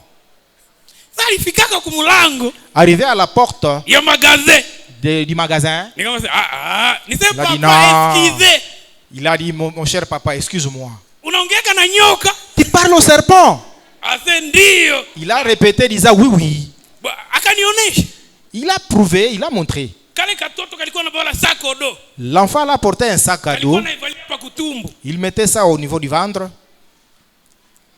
Alifikaka kumulango. Arrivé à la porte ya magasin. Du magasin. Il a dit, non. Il a dit, mon cher papa, excuse-moi. Na nyoka. Tu parles au serpent. Asendio. Il a répété, disant oui, oui. Akanionesha. Il a prouvé, il a montré. Kale katoto kalikuwa na bala sac au dos. L'enfant a porté un sac à dos. Il mettait ça au niveau du ventre.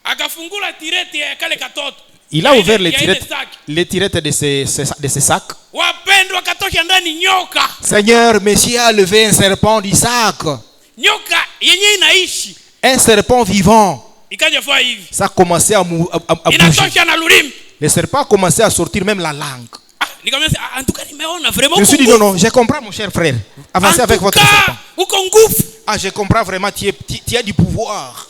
Akafungula tirete ya kale katoto. Il a ouvert les tirettes de ces sacs. Wapendwa katosha ndani nyoka. Seigneur, Messie a levé un serpent du sac. Nyoka yenye inaishi. Un serpent vivant. Ça a commencé à bouger. Le serpent a commencé à sortir même la langue. Je me suis dit non, je comprends mon cher frère. Avancez avec votre serpent. Ah, je comprends vraiment, tu as du pouvoir.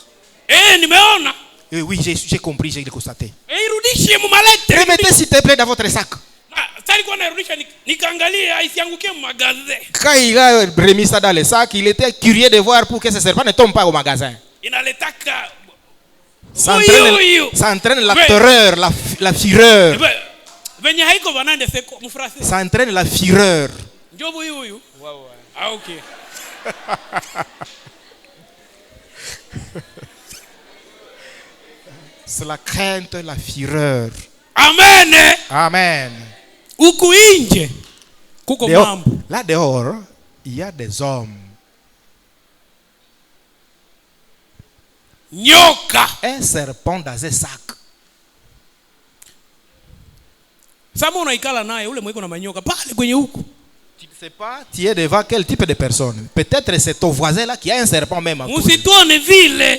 Oui, j'ai compris, j'ai constaté. Remettez s'il te plaît dans votre sac. Quand il a remis ça dans le sac, il était curieux de voir pour que ce serpent ne tombe pas au magasin. Ça entraîne la terreur, la fureur. Ça entraîne la fureur. C'est la crainte, la fureur. Amen. Amen. Huku nje kuko mambo. Là dehors, il y a des hommes. Nyoka. Un serpent dans un sac. Sama unaikala naye ule mwiko na manyoka pale kwenye huku. Tu ne sais pas, tu es devant quel type de personne. Peut-être c'est ton voisin là qui a un serpent même à côté.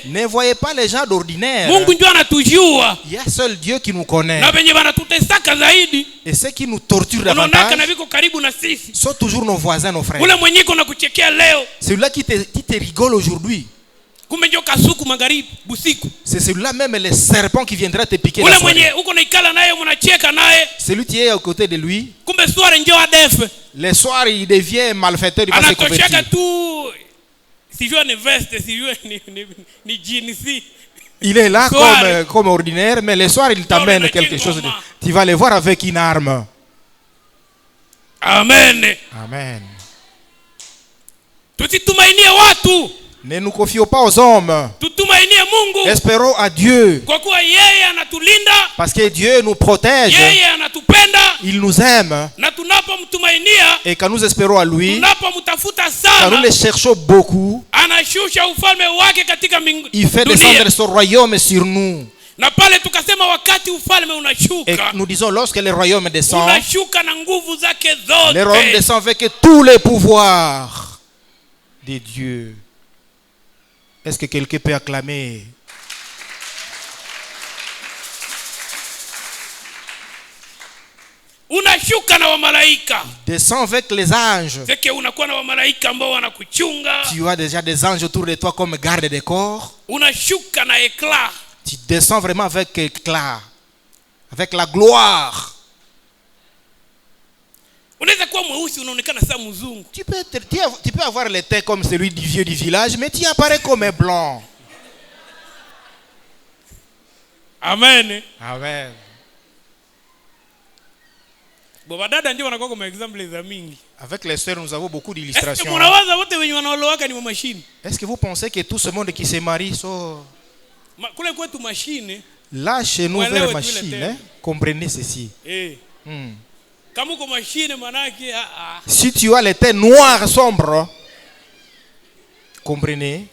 Ne voyez pas les gens d'ordinaire. Il y a seul Dieu qui nous connaît. Et ceux qui nous torturent davantage sont toujours nos voisins, nos frères. Celui-là qui te rigole aujourd'hui, c'est celui-là même le serpent qui viendra te piquer la soirée. Celui qui est à côté de lui, le soir il devient malfaiteur, il va se convertir. Il est là comme ordinaire, mais le soir il t'amène quelque chose. Tu vas le voir avec une arme. Amen. Amen. Ne nous confions pas aux hommes. Espérons à Dieu. Parce que Dieu nous protège. Il nous aime. Et quand nous espérons à lui, quand nous le cherchons beaucoup, il fait descendre son royaume sur nous. Et nous disons, lorsque le royaume descend, le royaume descend avec tous les pouvoirs de Dieu. Est-ce que quelqu'un peut acclamer? Descends avec les anges. Tu as déjà des anges autour de toi comme garde des corps. Tu descends vraiment avec éclat, avec la gloire. Tu peux avoir les têtes comme celui du vieux du village, mais tu apparais comme un blanc. Amen. Amen. Avec les sœurs, nous avons beaucoup d'illustrations. Est-ce que vous pensez que tout ce monde qui se marie sont... Là, chez nous, vers machine, comprenez ceci. Si tu as les têtes noires, sombres, comprenez.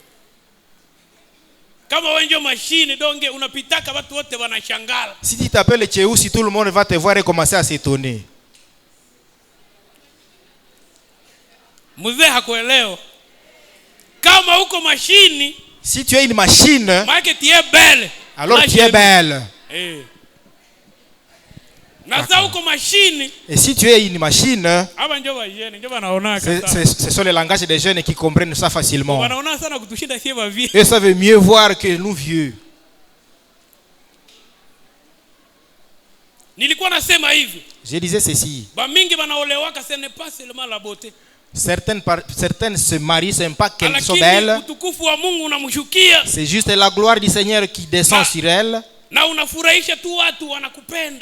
Si tu t'appelles Tchéou, si tout le monde va te voir et commencer à s'étonner. Si tu es une machine, alors tu es belle. Et si tu es une machine, ce sont les langages des jeunes qui comprennent ça facilement. Ils savent mieux voir que nous vieux. Je disais ceci. Certaines se marient, ce n'est pas qu'elles sont belles. C'est juste la gloire du Seigneur qui descend sur elles.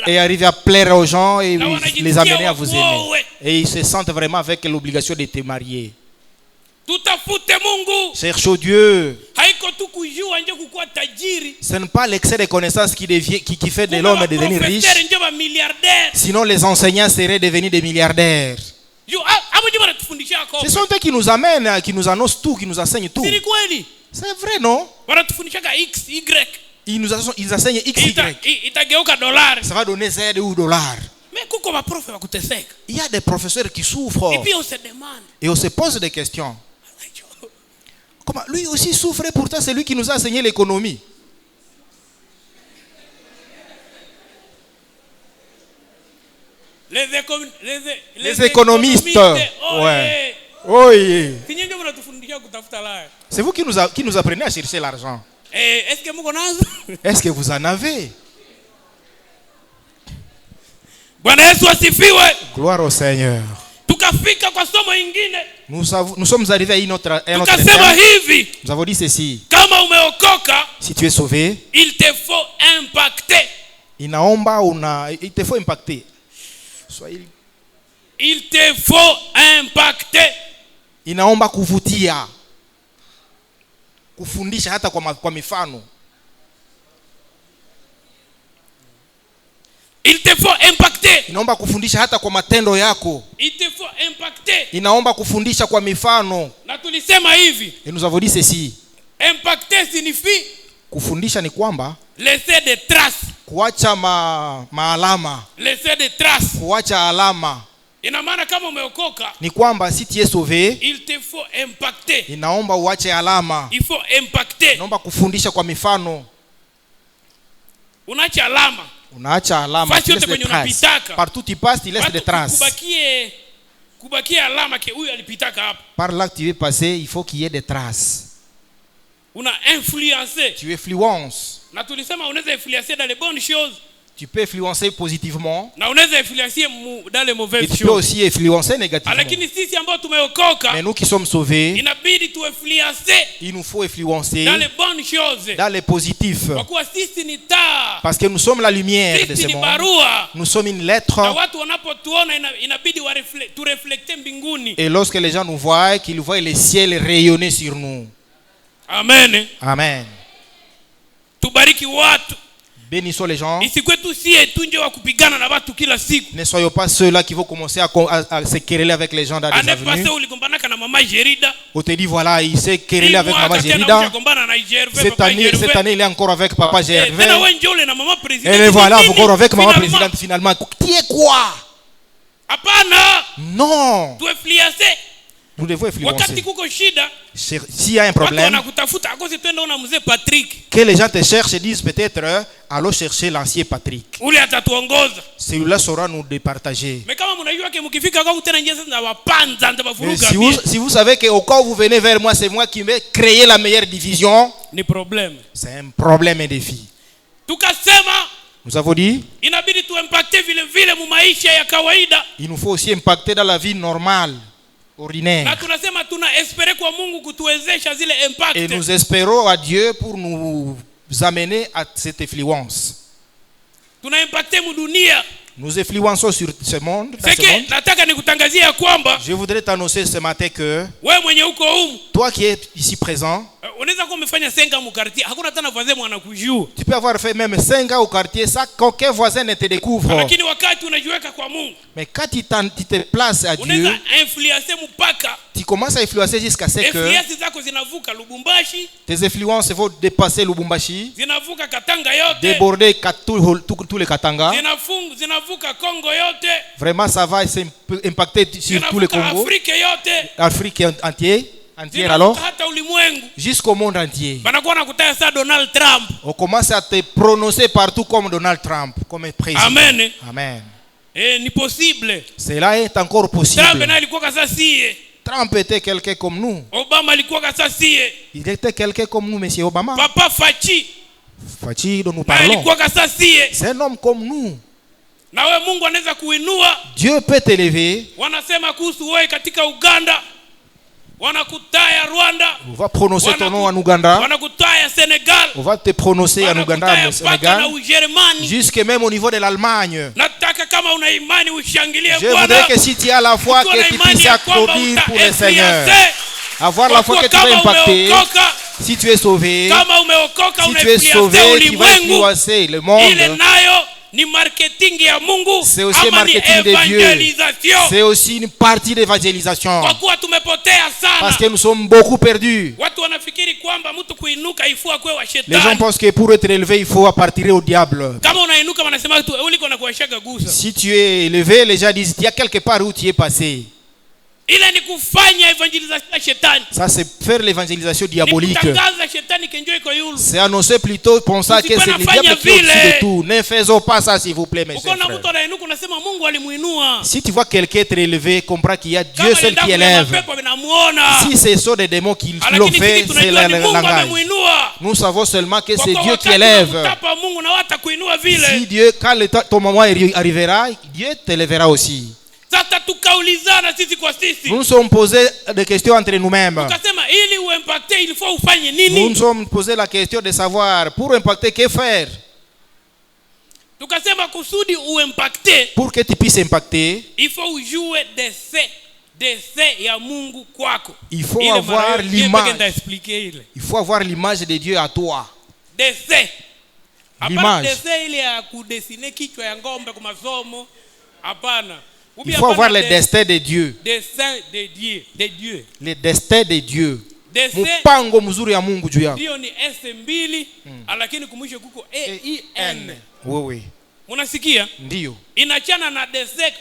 Et arriver à plaire aux gens et les amener à vous aimer. Et ils se sentent vraiment avec l'obligation de te marier. Cherche Dieu. Ce n'est pas l'excès de connaissances qui fait de l'homme devenir riche. Sinon les enseignants seraient devenus des milliardaires. Ce sont eux qui nous amènent, qui nous annoncent tout, qui nous enseignent tout. C'est vrai, non? Ils enseignent X, Y. Ça va donner Z ou $. Il y a des professeurs qui souffrent. Et on se pose des questions. Comment? Lui aussi souffrait, pourtant c'est lui qui nous a enseigné l'économie. Les économistes. Ouais. Oui. C'est vous qui nous apprenez à chercher l'argent. Est-ce que vous en avez? Gloire au Seigneur. Nous sommes arrivés à un autre thème. Nous avons dit ceci. Si tu es sauvé, il te faut impacter. Il te faut impacter. Il te faut impacter. Inaomba kuvutia. Kufundisha hata kwa mifano. Il te faut impacter. inaomba kufundisha hata kwa matendo yako. Il te faut impacter. Inaomba kufundisha kwa mifano. Na tulisema hivi. Et nous avons dit ceci. Impacter signifie kufundisha ni kwamba laisser des traces. Kuacha maalama. Laisser des traces. Kuacha alama. Ina maana kama umeokoka ni kwamba si tu es sauvé, il te faut impacter. Inaomba uache alama. Il faut impacter. Inaomba kufundisha kwa mifano. Unaacha alama. Unaacha alama. Fasi yote kwenye unapitaka. Partout tu passes, tu laisses des traces. Kubakie alama ke huyu alipitaka hapa. Par là que tu veux passer, il faut qu'il y ait des traces. Una influencer. Tu influences. Na tulisema unaweza influencer dans les bonnes choses. Tu peux influencer positivement. Na unaweza influencer dans les mauvaises choses. Tu peux aussi influencer négativement. Lakini sisi ambao tumeokoka, mais nous qui sommes sauvés, inabidi tu influencer. Il nous faut influencer dans les bonnes choses. Dans les positifs. Kwa kuwa sisi ni taa. Parce que nous sommes la lumière de ce monde. Barua. Nous sommes une lettre. Na watu wanapotuona inabidi tu reflecter mbinguni. Et lorsque les gens nous voient, qu'ils voient le ciel rayonner sur nous. Amen. Amen. Tubariki watu. Bénissons les gens. Ne soyons pas ceux-là qui vont commencer à se quereller avec les gens dans les avenues. On te dit voilà, il s'est querellé avec Maman Gérida. Cette année, il est encore avec Papa Gervais. Et le voilà, encore avec Maman Présidente finalement. Qui est quoi? Non. Nous devons influencer. S'il y a un problème, que les gens te cherchent et disent peut-être allons chercher l'ancien Patrick. Celui-là saura nous départager. Mais si vous savez que au cas où vous venez vers moi, c'est moi qui vais créer la meilleure division, c'est un problème et défi. Nous avons dit il nous faut aussi impacter dans la vie normale. Ordinaire. Et nous espérons à Dieu pour nous amener à cette influence. Nous influençons sur ce monde. Je voudrais t'annoncer ce matin que toi qui es ici présent, tu peux avoir fait même 5 ans au quartier sans qu'aucun voisin ne te découvre. Mais quand tu te places à Dieu, tu commences à influencer jusqu'à ce que tes influences vont dépasser Lubumbashi, déborder tous les Katanga. Vraiment, ça va impacter sur tout le Congo, Afrique entière alors, jusqu'au monde entier. On commence à te prononcer partout comme Donald Trump, comme président. Amen. Amen. Ni possible. Cela est encore possible. Trump était quelqu'un comme nous. Il était quelqu'un comme nous, monsieur Obama. Papa Fachi dont nous parlons, c'est un homme comme nous. Dieu peut t'élever. On va prononcer ton nom en Ouganda. On va te prononcer en Ouganda, au Sénégal, jusque même au niveau de l'Allemagne. Je voudrais que si tu as la foi, que tu puisses applaudir pour le Seigneur. Avoir la foi que tu vas impacter. Si tu es sauvé, tu vas influencer le monde. C'est aussi un marketing de Dieu. C'est aussi une partie d'évangélisation. Parce que nous sommes beaucoup perdus. Les gens pensent que pour être élevé, il faut appartenir au diable. Si tu es élevé, les gens disent il y a quelque part où tu es passé. Ça, c'est faire l'évangélisation diabolique. C'est annoncer plutôt pensant que c'est le diable qui est au-dessus de tout. Ne faisons pas ça, s'il vous plaît, mes chers frères. Si tu vois quelqu'un être élevé, comprends qu'il y a Dieu seul qui élève. Si ce sont des démons qui l'ont fait, c'est le langage. Nous savons seulement que c'est Dieu qui élève. Si Dieu, quand ton moment arrivera, Dieu t'élèvera aussi. Nous nous sommes posés des questions entre nous-mêmes. Nous nous sommes posé la question de savoir pour impacter, que faire. Pour que tu puisses impacter, il faut jouer il faut avoir l'image. Il faut avoir l'image de Dieu à toi. L'image. Hapana. Il faut avoir le destin de Dieu. Destin de Dieu. Le destin de Dieu. Destin Mpango mzuri ya Mungu juu yako. ndio ni S2 lakini kumwisho kuko EIN. Oui. Unasikia? Ndio. Inachana na dessin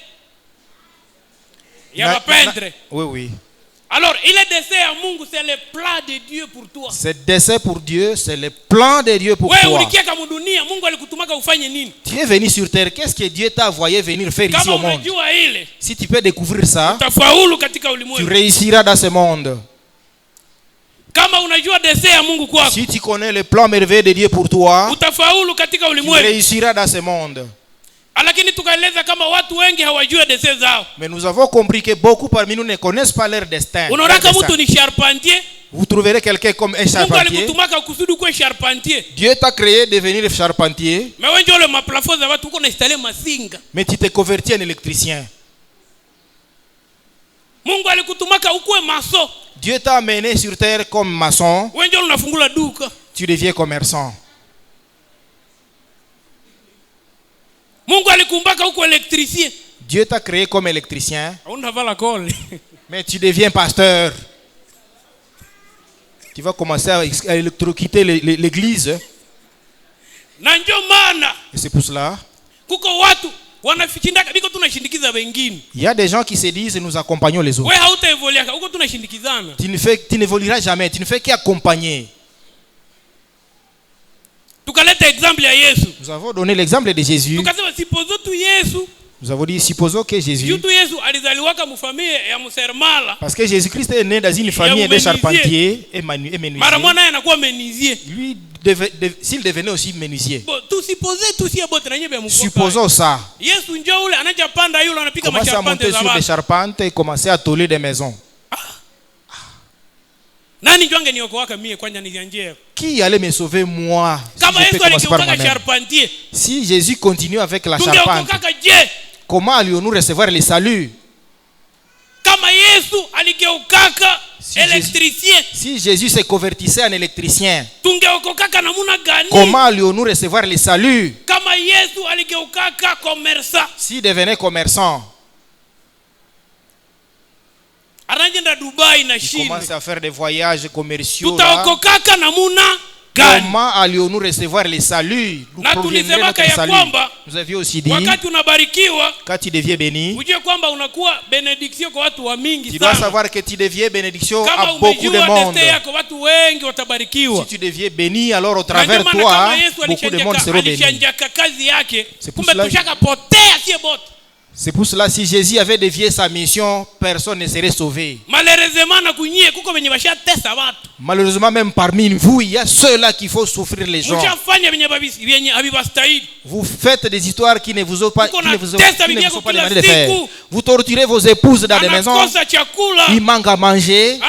ya mapendre. Oui. Alors, il est dessin ya Mungu, c'est le plan de Dieu pour toi. C'est dessin pour Dieu, c'est le plan de Dieu pour toi. Wewe ulikia kama dunia, Mungu alikutumaka ufanye nini? Tu es venu sur terre, qu'est-ce que Dieu t'a envoyé venir faire ici au monde? Kama unajua ile, si tu peux découvrir ça, utafaulu katika ulimwengu. Tu réussiras dans ce monde. Kama unajua dessin ya Mungu kwako, si tu connais le plan merveilleux de Dieu pour toi, utafaulu katika ulimwengu. Tu réussiras dans ce monde. Lakini tukaeleza kama watu wengi hawajui dessin zao. Mais nous avons compris que beaucoup parmi nous ne connaissent pas leur destin. Unaona kama mtu ni charpentier, vous trouverez quelqu'un comme un charpentier. Mungu alikutumaka kusudi kuwe charpentier. Dieu t'a créé de devenir charpentier. Mais wewe ndio le maplafond za watu uko na installer masinga. Mais tu te convertis en électricien. Mungu alikutumaka ukuwe maçon. Dieu t'a amené sur terre comme maçon. Wewe ndio unafungula duka. Tu deviens commerçant. Mungu alikumbaka ukuwe électricien. Dieu t'a créé comme électricien. Unavala kole. Mais tu deviens pasteur. Tu vas commencer à électrocuter l'église. Na ndio maana. Et c'est pour cela. Kuko watu wanafikindaka biko tunashindikiza wengine. Il y a des gens qui se disent nous accompagnons les autres. Wewe hautaevoluaka uko tunashindikizana. Tu n'évolueras jamais, tu ne fais qu'accompagner. Tukaleta exemple ya Yesu. Nous avons donné l'exemple de Jésus. Tukasema supposons tu Yesu. Nous avons dit supposons que Jésus. Yesu alizaliwaka mu famille ya msermala. Parce que Jésus-Christ est né dans une famille de charpentiers et menuisiers. Mara mwana anakuwa menuisier. Lui s'il devenait aussi menuisier. Bon, tu supposez tout si abote na nyebe ya mkoka. Supposons ça. Yesu njoo ule anaja panda yule anapika macharpente za watu. Commencer à monter sur des charpentes et commencer à tôler des maisons. Nani njonge niokoaka mie kwanja nianjie? Qui allait me sauver moi? Kama Yesu alikuwa charpentier. Si Jésus continue avec la charpente, comment allons-nous recevoir le salut? Kama Yesu aligeukaka électricien. Si Jésus se convertissait en électricien, tungeokokaka namuna gani? Comment allons-nous recevoir le salut? Kama Yesu aligeukaka commerçant. S'il devenait commerçant, il commence à faire des voyages commerciaux. Comment allions-nous recevoir le salut? Nous proviendrons notre salut. Nous avions aussi dit, quand tu deviens béni, tu dois savoir que tu deviens bénédiction à beaucoup de monde. Si tu deviens béni, alors au travers de toi, beaucoup de monde seront bénis. C'est pour cela, si Jésus avait dévié sa mission, personne ne serait sauvé. Malheureusement, même parmi vous, il y a ceux-là qui font souffrir les gens. Vous faites des histoires qui ne vous ont pas demandé de faire. Vous torturez vos épouses dans des maisons. Ils manquent à manger.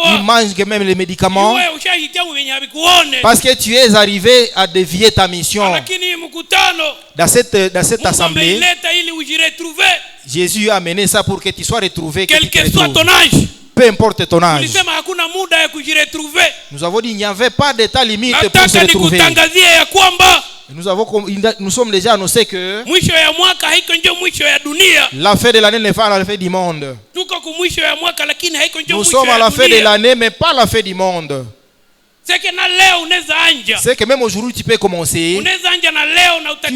Ils mangent même les médicaments. Parce que tu es arrivé à dévier ta mission. Dans cette assemblée, Jésus a amené ça pour que tu sois retrouvé. Quel que soit ton âge. Peu importe ton âge. Nous avons dit qu'il n'y avait pas d'état limite pour se retrouver. Nous sommes déjà annoncé que la fin de l'année n'est pas la fin du monde. Nous sommes à la fin de l'année, mais pas la fin du monde. C'est que même aujourd'hui tu peux commencer.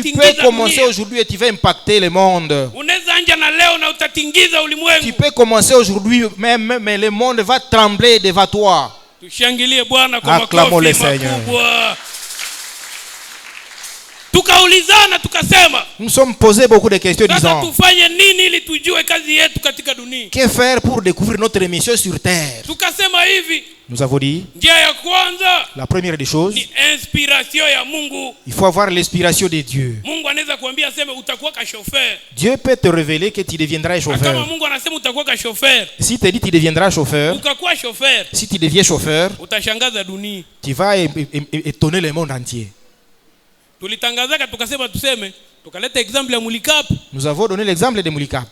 Tu peux commencer aujourd'hui et tu vas impacter le monde. Tu peux commencer aujourd'hui même, mais le monde va trembler devant toi. Acclamons le Seigneur. Nous sommes posés beaucoup de questions disant, que faire pour découvrir notre mission sur terre? Nous avons dit, la première des choses, il faut avoir l'inspiration de Dieu. Dieu peut te révéler que tu deviendras chauffeur. Si tu dis que tu deviendras chauffeur, si tu deviens chauffeur, tu vas étonner le monde entier. Nous avons donné l'exemple de Mulikap.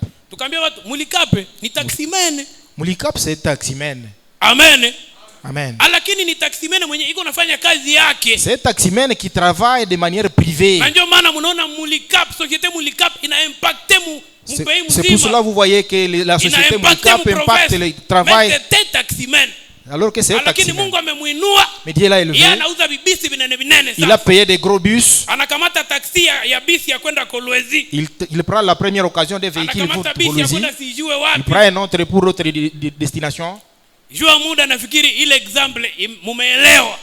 Mulikap c'est taximène. Amen. Amen. C'est un taximène qui travaille de manière privée. Mulikap, société Mulikap ina impacté mu pays C'est pour cela que vous voyez que la société Mulikap impacte le travail. Mais c'était taximen. Alors que c'est un taximan. Mungu amemuinua. Mais Dieu l'a élevé. Yeye anauza vibisi vinene vinene Il a payé des gros bus. Anakamata taxi ya bisi ya kwenda Kolwezi. Il prend la première occasion des véhicules pour Kolwezi. Il prend un autre pour l'autre destination. Jua muda nafikiri ile exemple mumeelewa.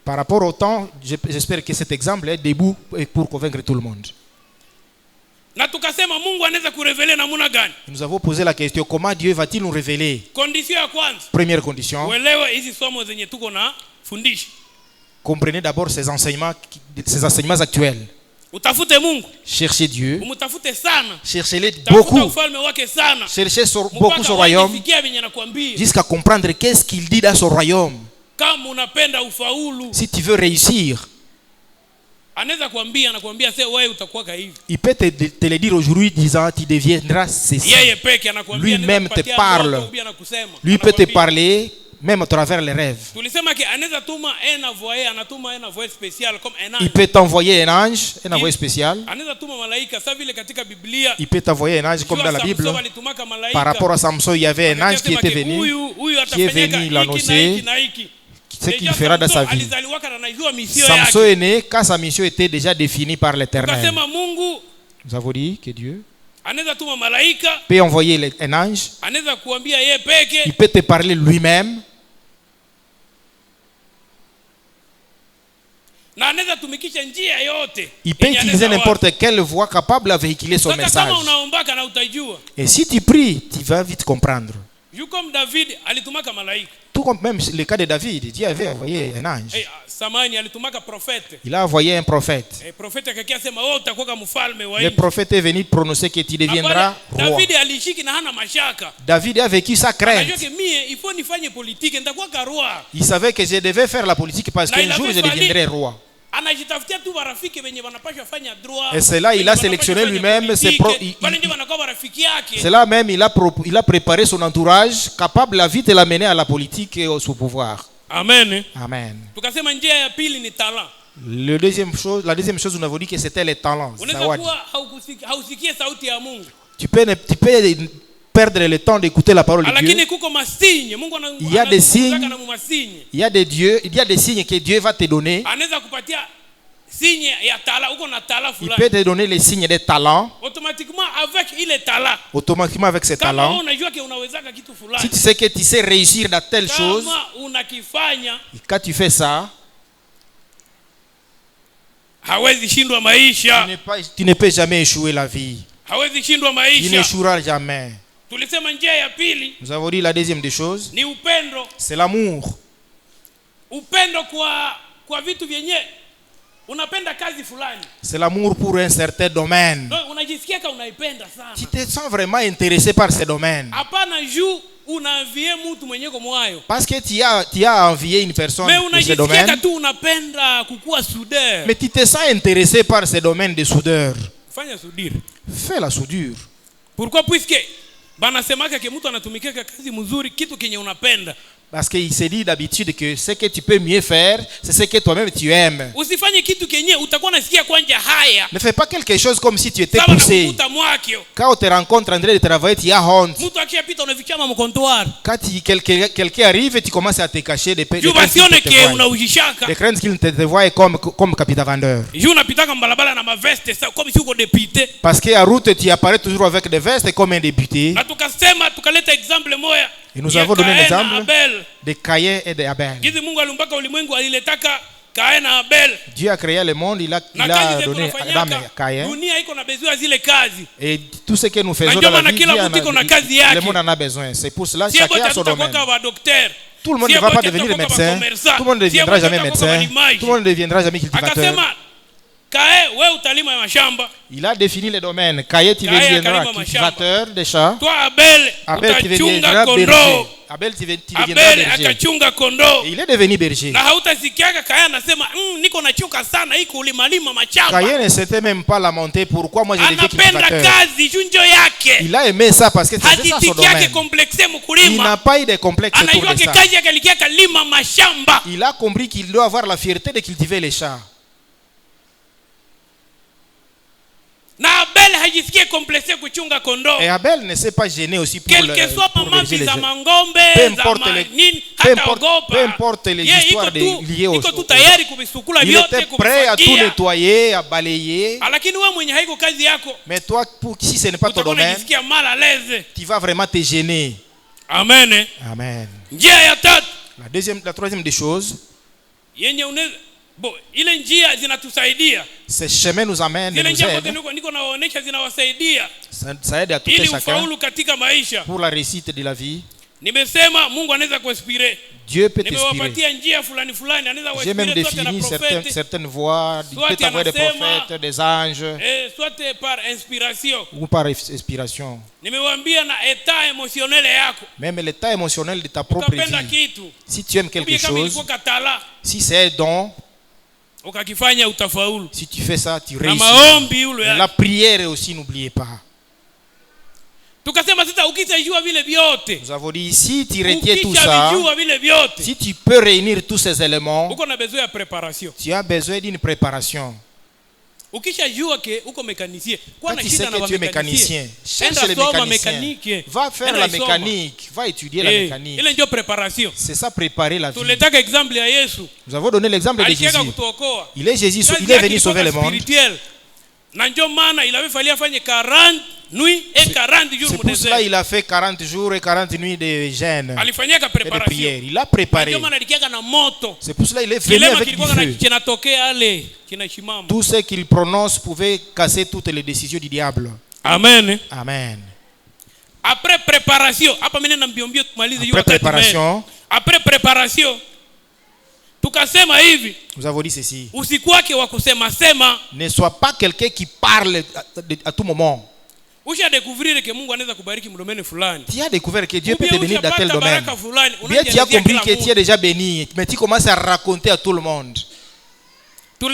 Par rapport au temps, j'espère que cet exemple est debout pour convaincre tout le monde. Na tukasema Mungu anaweza kurevele namuna gani? Nous avons posé la question, comment Dieu va-t-il nous révéler? Condition ya kwanza. Première condition. Uelewe hizi somo zenye tuko na fundisha. Comprenez d'abord ces enseignements actuels. Utafute Mungu. Cherchez Dieu. Umutafute sana. Cherchez-le beaucoup. Ufalme wake sana. Cherchez beaucoup son royaume. Jusqu'à comprendre qu'est-ce qu'il dit dans son royaume. Kama unapenda ufaulu. Si tu veux réussir. Anaweza kuambia anakuambia sasa wewe utakuwa hivi. Il peut te le dire aujourd'hui disant tu deviendras ceci. Yeye peke anakuambia lui-même te parle. Lui peut te parler même à travers les rêves. Tulisema que anaweza tuma envoyé, anatuma envoyé spécial comme un ange. Il peut t'envoyer un ange, un envoyé spécial. Anaweza tuma malaika sawa vile katika Biblia. Il peut t'envoyer un ange comme dans la Bible. Par rapport à Samson, il y avait un ange qui était venu, qui est venu l'annoncer. Ce qu'il fera dans sa vie. Samson est né quand sa mission était déjà définie par l'Éternel. Nous avons dit que Dieu peut envoyer un ange. Il peut te parler lui-même. Il peut utiliser n'importe quelle voie capable de véhiculer son message. Et si tu pries, tu vas vite comprendre. Tout comme même le cas de David, Dieu avait envoyé un ange. Il a envoyé un prophète. Le prophète est venu prononcer que tu deviendras roi. David a vécu sa crainte. Il savait que je devais faire la politique parce qu'un jour je deviendrai roi. Et cela, il a sélectionné lui-même cela même, il a préparé son entourage capable à vite l'amener à la politique et au pouvoir. Amen. Amen. La deuxième chose, nous avons dit que c'était les talents. Tu peux perdre le temps d'écouter la parole de Dieu. Il y a des signes, il y a des signes que Dieu va te donner. Il peut te donner les signes des talents. Automatiquement avec ces talents. Si tu sais que tu sais réussir dans telle chose, quand tu fais ça, tu ne peux jamais échouer la vie. Tu n'échoueras jamais. Nous avons dit la deuxième des choses, c'est l'amour. C'est l'amour pour un certain domaine. Tu te sens vraiment intéressé par ce domaine. Parce que tu as envié une personne de ce domaine. Mais tu te sens intéressé par ce domaine de soudeur. Fais la soudure. Pourquoi? Puisque banasemaka ke mtu anatumikaka kazi mzuri kitu kenye unapenda. Parce qu'il se dit d'habitude que ce que tu peux mieux faire, c'est ce que toi-même tu aimes. Usifanye kitu kenye utakuwa nasikia kwanja haya. Ne fais pas quelque chose comme si tu étais poussé. Quand on te rencontre en train de travailler, tu as honte. Mtu akishapita unafikia mu comptoir. Quand quelqu'un arrive, tu commences à te cacher des craintes qu'il ne te voit comme capitaine vendeur. Parce qu'à route, tu apparais toujours avec des vestes comme un député. Et nous avons donné l'exemple de Caïn et d'Abel. Dieu a créé le monde, il a donné Adam et Caïn. Et tout ce que nous faisons dans la vie, le monde en a besoin. C'est pour cela que chacun a son domaine. Tout le monde ne va pas devenir médecin. Tout le monde ne deviendra jamais médecin. Tout le monde ne deviendra jamais cultivateur. Il a défini les domaines. Caïn, tu deviendras cultivateur des champs. Abel, tu deviendras berger. Abel, tu deviendras berger. Et il est devenu berger. Caïn ne s'était même pas lamenté. Pourquoi moi je deviens cultivateur? Il a aimé ça parce que c'était ça son domaine. Il n'a pas eu de complexe pour ça. Il a compris qu'il doit avoir la fierté de cultiver les champs. hajisikie complexé kuchunga kondoo. Et Abel ne s'est pas gêné aussi pour Quel que soit mamambi za mangombe, peu importe les histoires liées au il était prêt à tout nettoyer, à balayer. Mais toi, si ce n'est pas ton domaine, tu vas vraiment te gêner. Amen. Amen. La troisième des choses, ces chemins nous amènent, nous aident. Ça aide à tout et chacun pour la réussite de la vie. Dieu peut t'inspirer. J'ai même défini certaines voies. Il peut avoir des prophètes, des anges, soit par inspiration ou par inspiration. Même l'état émotionnel de ta propre vie. Si tu aimes quelque chose, si c'est un don, si tu fais ça, tu réussis. La prière aussi, n'oubliez pas. Nous avons dit, si tu retiens tout ça, si tu peux réunir tous ces éléments, tu as besoin d'une préparation. Quand tu sais que tu es mécanicien, cherche les mécaniciens, va faire la mécanique, va étudier la mécanique. C'est ça, préparer la vie. Nous avons donné l'exemple de Jésus. Il est Jésus, il est venu sauver le monde. C'est pour cela qu'il a fait 40 jours et 40 nuits de jeûne et de prière. Il a préparé. C'est pour cela qu'il est venu avec du feu. Tout ce qu'il prononce pouvait casser toutes les décisions du diable. Amen. Amen. Après préparation, nous avons dit ceci. Ne sois pas quelqu'un qui parle à tout moment. Tu as découvert que Dieu peut te bénir dans tel domaine. Bien, tu as compris que tu es déjà béni, mais tu commences à raconter à tout le monde. Nous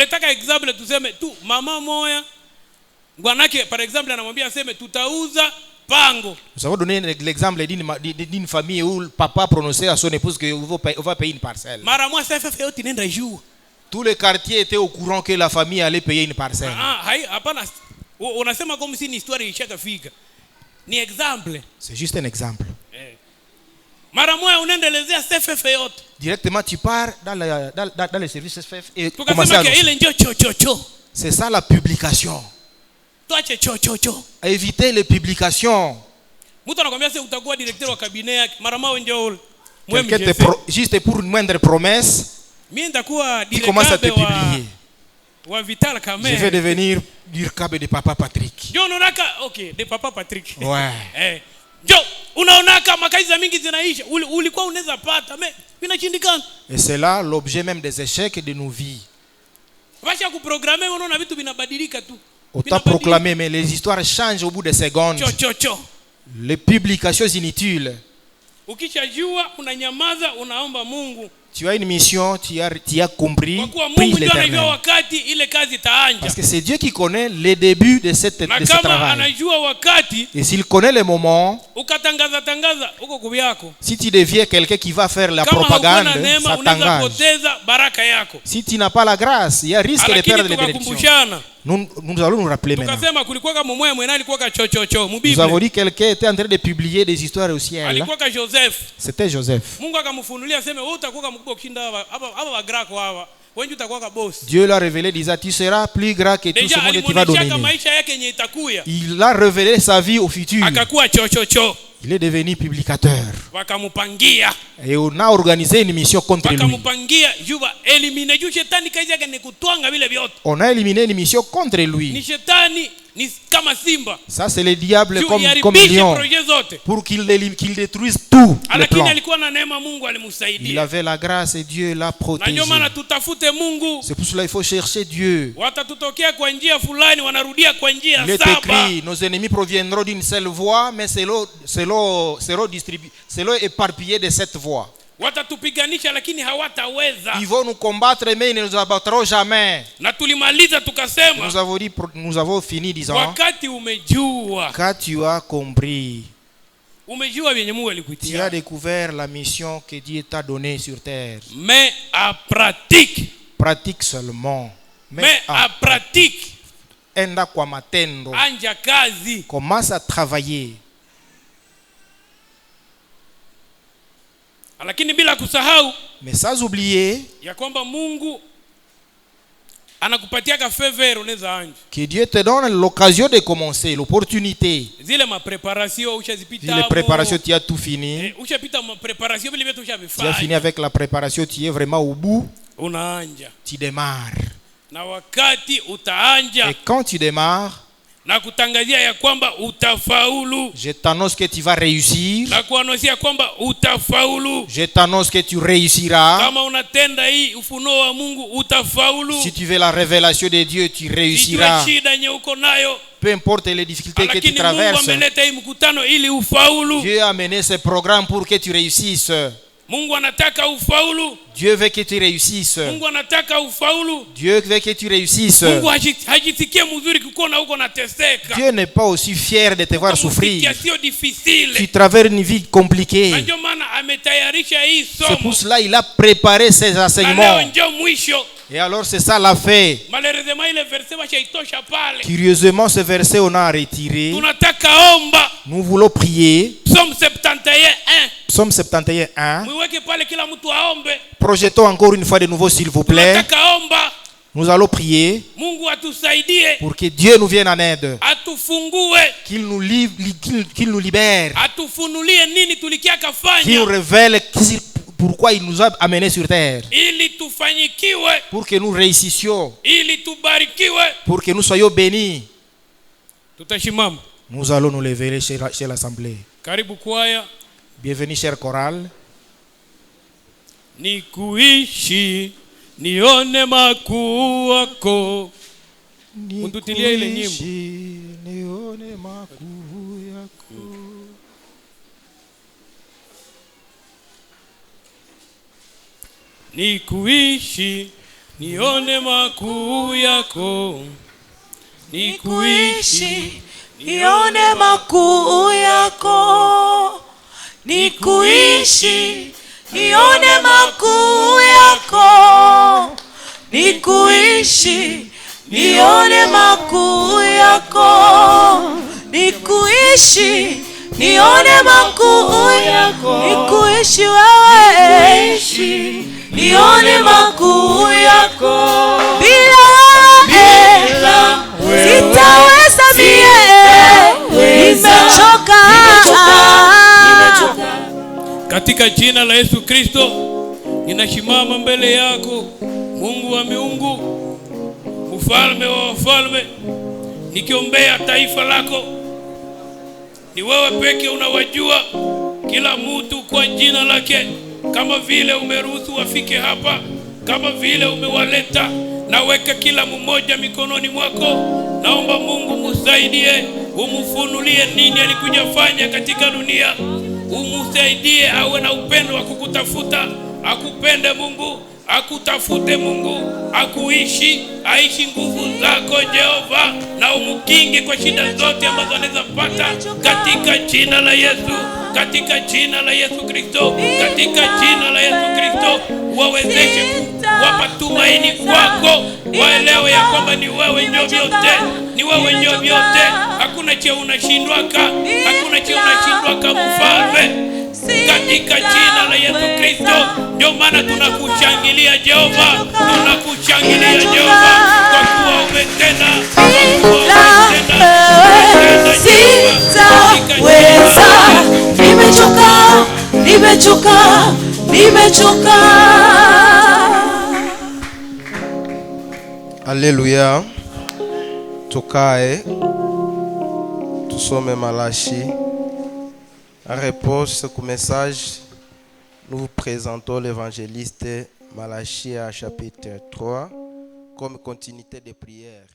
avons donné l'exemple d'une famille où le papa prononçait à son épouse qu'on va payer une parcelle. Tout le quartier était au courant que la famille allait payer une parcelle. C'est juste un exemple. Directement tu pars dans les services SFF et commences à annoncer. C'est ça la publication. Éviter les publications. Juste pour une moindre promesse, tu commences à te publier. Je vais devenir Durkabe de Papa Patrick. Ok, de Papa Patrick. Ouais. Et c'est là l'objet même des échecs de nos vies. On t'a proclamé, mais les histoires changent au bout de secondes. Les publications inutiles. Tu as une mission, tu as compris, prie l'Éternel. Parce que c'est Dieu qui connaît les débuts de ce travail. Et s'il connaît les moments, si tu deviens quelqu'un qui va faire la propagande, ça t'engage. Si tu n'as pas la grâce, il y a risque de perdre les bénédictions. Nous allons nous rappeler maintenant. Nous avons dit que quelqu'un était en train de publier des histoires au ciel. C'était Joseph. Dieu l'a révélé, disant tu seras plus grand que tout ce monde et tu vas dominer. Il a révélé sa vie au futur. Il est devenu publicateur. Et on a organisé une mission contre lui. On a éliminé une mission contre lui. Ça c'est le diable comme lion. Pour qu'il détruise tout le plan. Il avait la grâce et Dieu l'a protégé. C'est pour cela qu'il faut chercher Dieu. Il est écrit, nos ennemis proviendront d'une seule voie, mais seront éparpillés de cette voie. Ils vont nous combattre, mais ils ne nous abattront jamais. Nous avons fini disant, quand tu as compris, tu as découvert la mission que Dieu t'a donnée sur terre. Mais à pratique. Pratique seulement. Mais à pratique. enda kwa matendo. Anja kazi. Commence à travailler. Lakini bila kusahau, mais sans oublier, ya kwamba Mungu anakupatia ka favor unaweza anja. Que Dieu te donne l'occasion de commencer, l'opportunité. Zile ma préparation ushazipita. Les préparations, tu as tout fini. Ushapita ma préparation vile vitu ushavifanya. Tu as fini avec la préparation, tu es vraiment au bout. Unaanja. Tu démarres. Na wakati utaanja. Et quand tu démarres, na kutangazia ya kwamba utafaulu. Je t'annonce que tu vas réussir. Na kuanozia kwamba utafaulu. Je t'annonce que tu réussiras. Kama unatenda hii ufunuo wa Mungu utafaulu. Si tu veux la révélation de Dieu, tu réussiras. Shida nye uko nayo. Peu importe les difficultés que tu traverses. Mungu ameleta hii mkutano ili ufaulu. Dieu a amené ce programme pour que tu réussisses. Mungu anataka ufaulu. Dieu veut que tu réussisses. Mungu anataka ufaulu. Dieu veut que tu réussisses. Mungu hajisikie mzuri kukuona huko nateseka. Dieu n'est pas aussi fier de te voir souffrir. Difficile. Tu traverses une vie compliquée. Ndio maana ametayarisha hii somo. C'est pour cela il a préparé ses enseignements. Ndio mwisho. Et alors c'est ça la fin. Malheureusement ile verset washaitosha pale. Curieusement ce verset on a retiré. Tunataka omba. Nous voulons prier. Psaume 71:1. Psaume 71:1. Muweke pale kila mtu aombe. Projetons encore une fois de nouveau s'il vous plaît. Tunataka omba. Nous allons prier. Mungu atusaidie. Pour que Dieu nous vienne en aide. Atufungue. Qu'il nous livre, qu'il nous libère. Atufunulie nini tulikia kafanya. Qu'il nous révèle pourquoi il nous a amenés sur terre. Ili tufanyikiwe. Pour que nous réussissions. Ili tubarikiwe. Pour que nous soyons bénis. Tutashimama. Nous allons nous lever chez l'assemblée. Karibu kwaya. Bienvenue cher chorale. Ni kuishi nione makuu yako. Mtutilie ile nyimbo. Nione makuu yako. Ni kuishi nione makuu yako. Ni kuishi nione makuu yako. Ni kuishi nione makuu yako. Ni kuishi nione makuu yako. Ni kuishi nione makuu yako. Ni kuishi wewe. Nione makuu yako. Bila wewe sitaweza mie. Nimechoka. Katika jina la Yesu Kristo ninashimama mbele yako, Mungu wa miungu, mfalme wa wafalme, nikiombea taifa lako. Ni wewe pekee unawajua kila mtu kwa jina lake. Kama vile umeruhusu wafike hapa, kama vile umewaleta, naweka kila mmoja mikononi mwako. Naomba Mungu musaidie, umfunulie nini alikuja fanya katika dunia. Umusaidie awe na upendo wa kukutafuta, akupende Mungu, akutafute Mungu, akuishi, aishi nguvu zako Jehova, na umukinge kwa shida zote ambazo anaweza pata katika jina la Yesu, katika jina la Yesu Kristo, katika jina la Yesu Kristo. Wawezeshe wapa tumaini kwako, waelewe ya kwamba ni wewe ndio vyote, ni wewe ndio vyote. Hakuna cheo unashindwaka, hakuna cheo unashindwaka mfalme. Katika jina la Yesu Kristo, ndio maana tunakushangilia Jehova, tunakushangilia Jehova kwa kuwa umetenda, sitaweza. Nimechoka, nimechoka, nimechoka. Alléluia. Tukae tusome Malachi. En réponse au message, nous vous présentons l'évangéliste Malachi à chapitre 3 comme continuité de prière.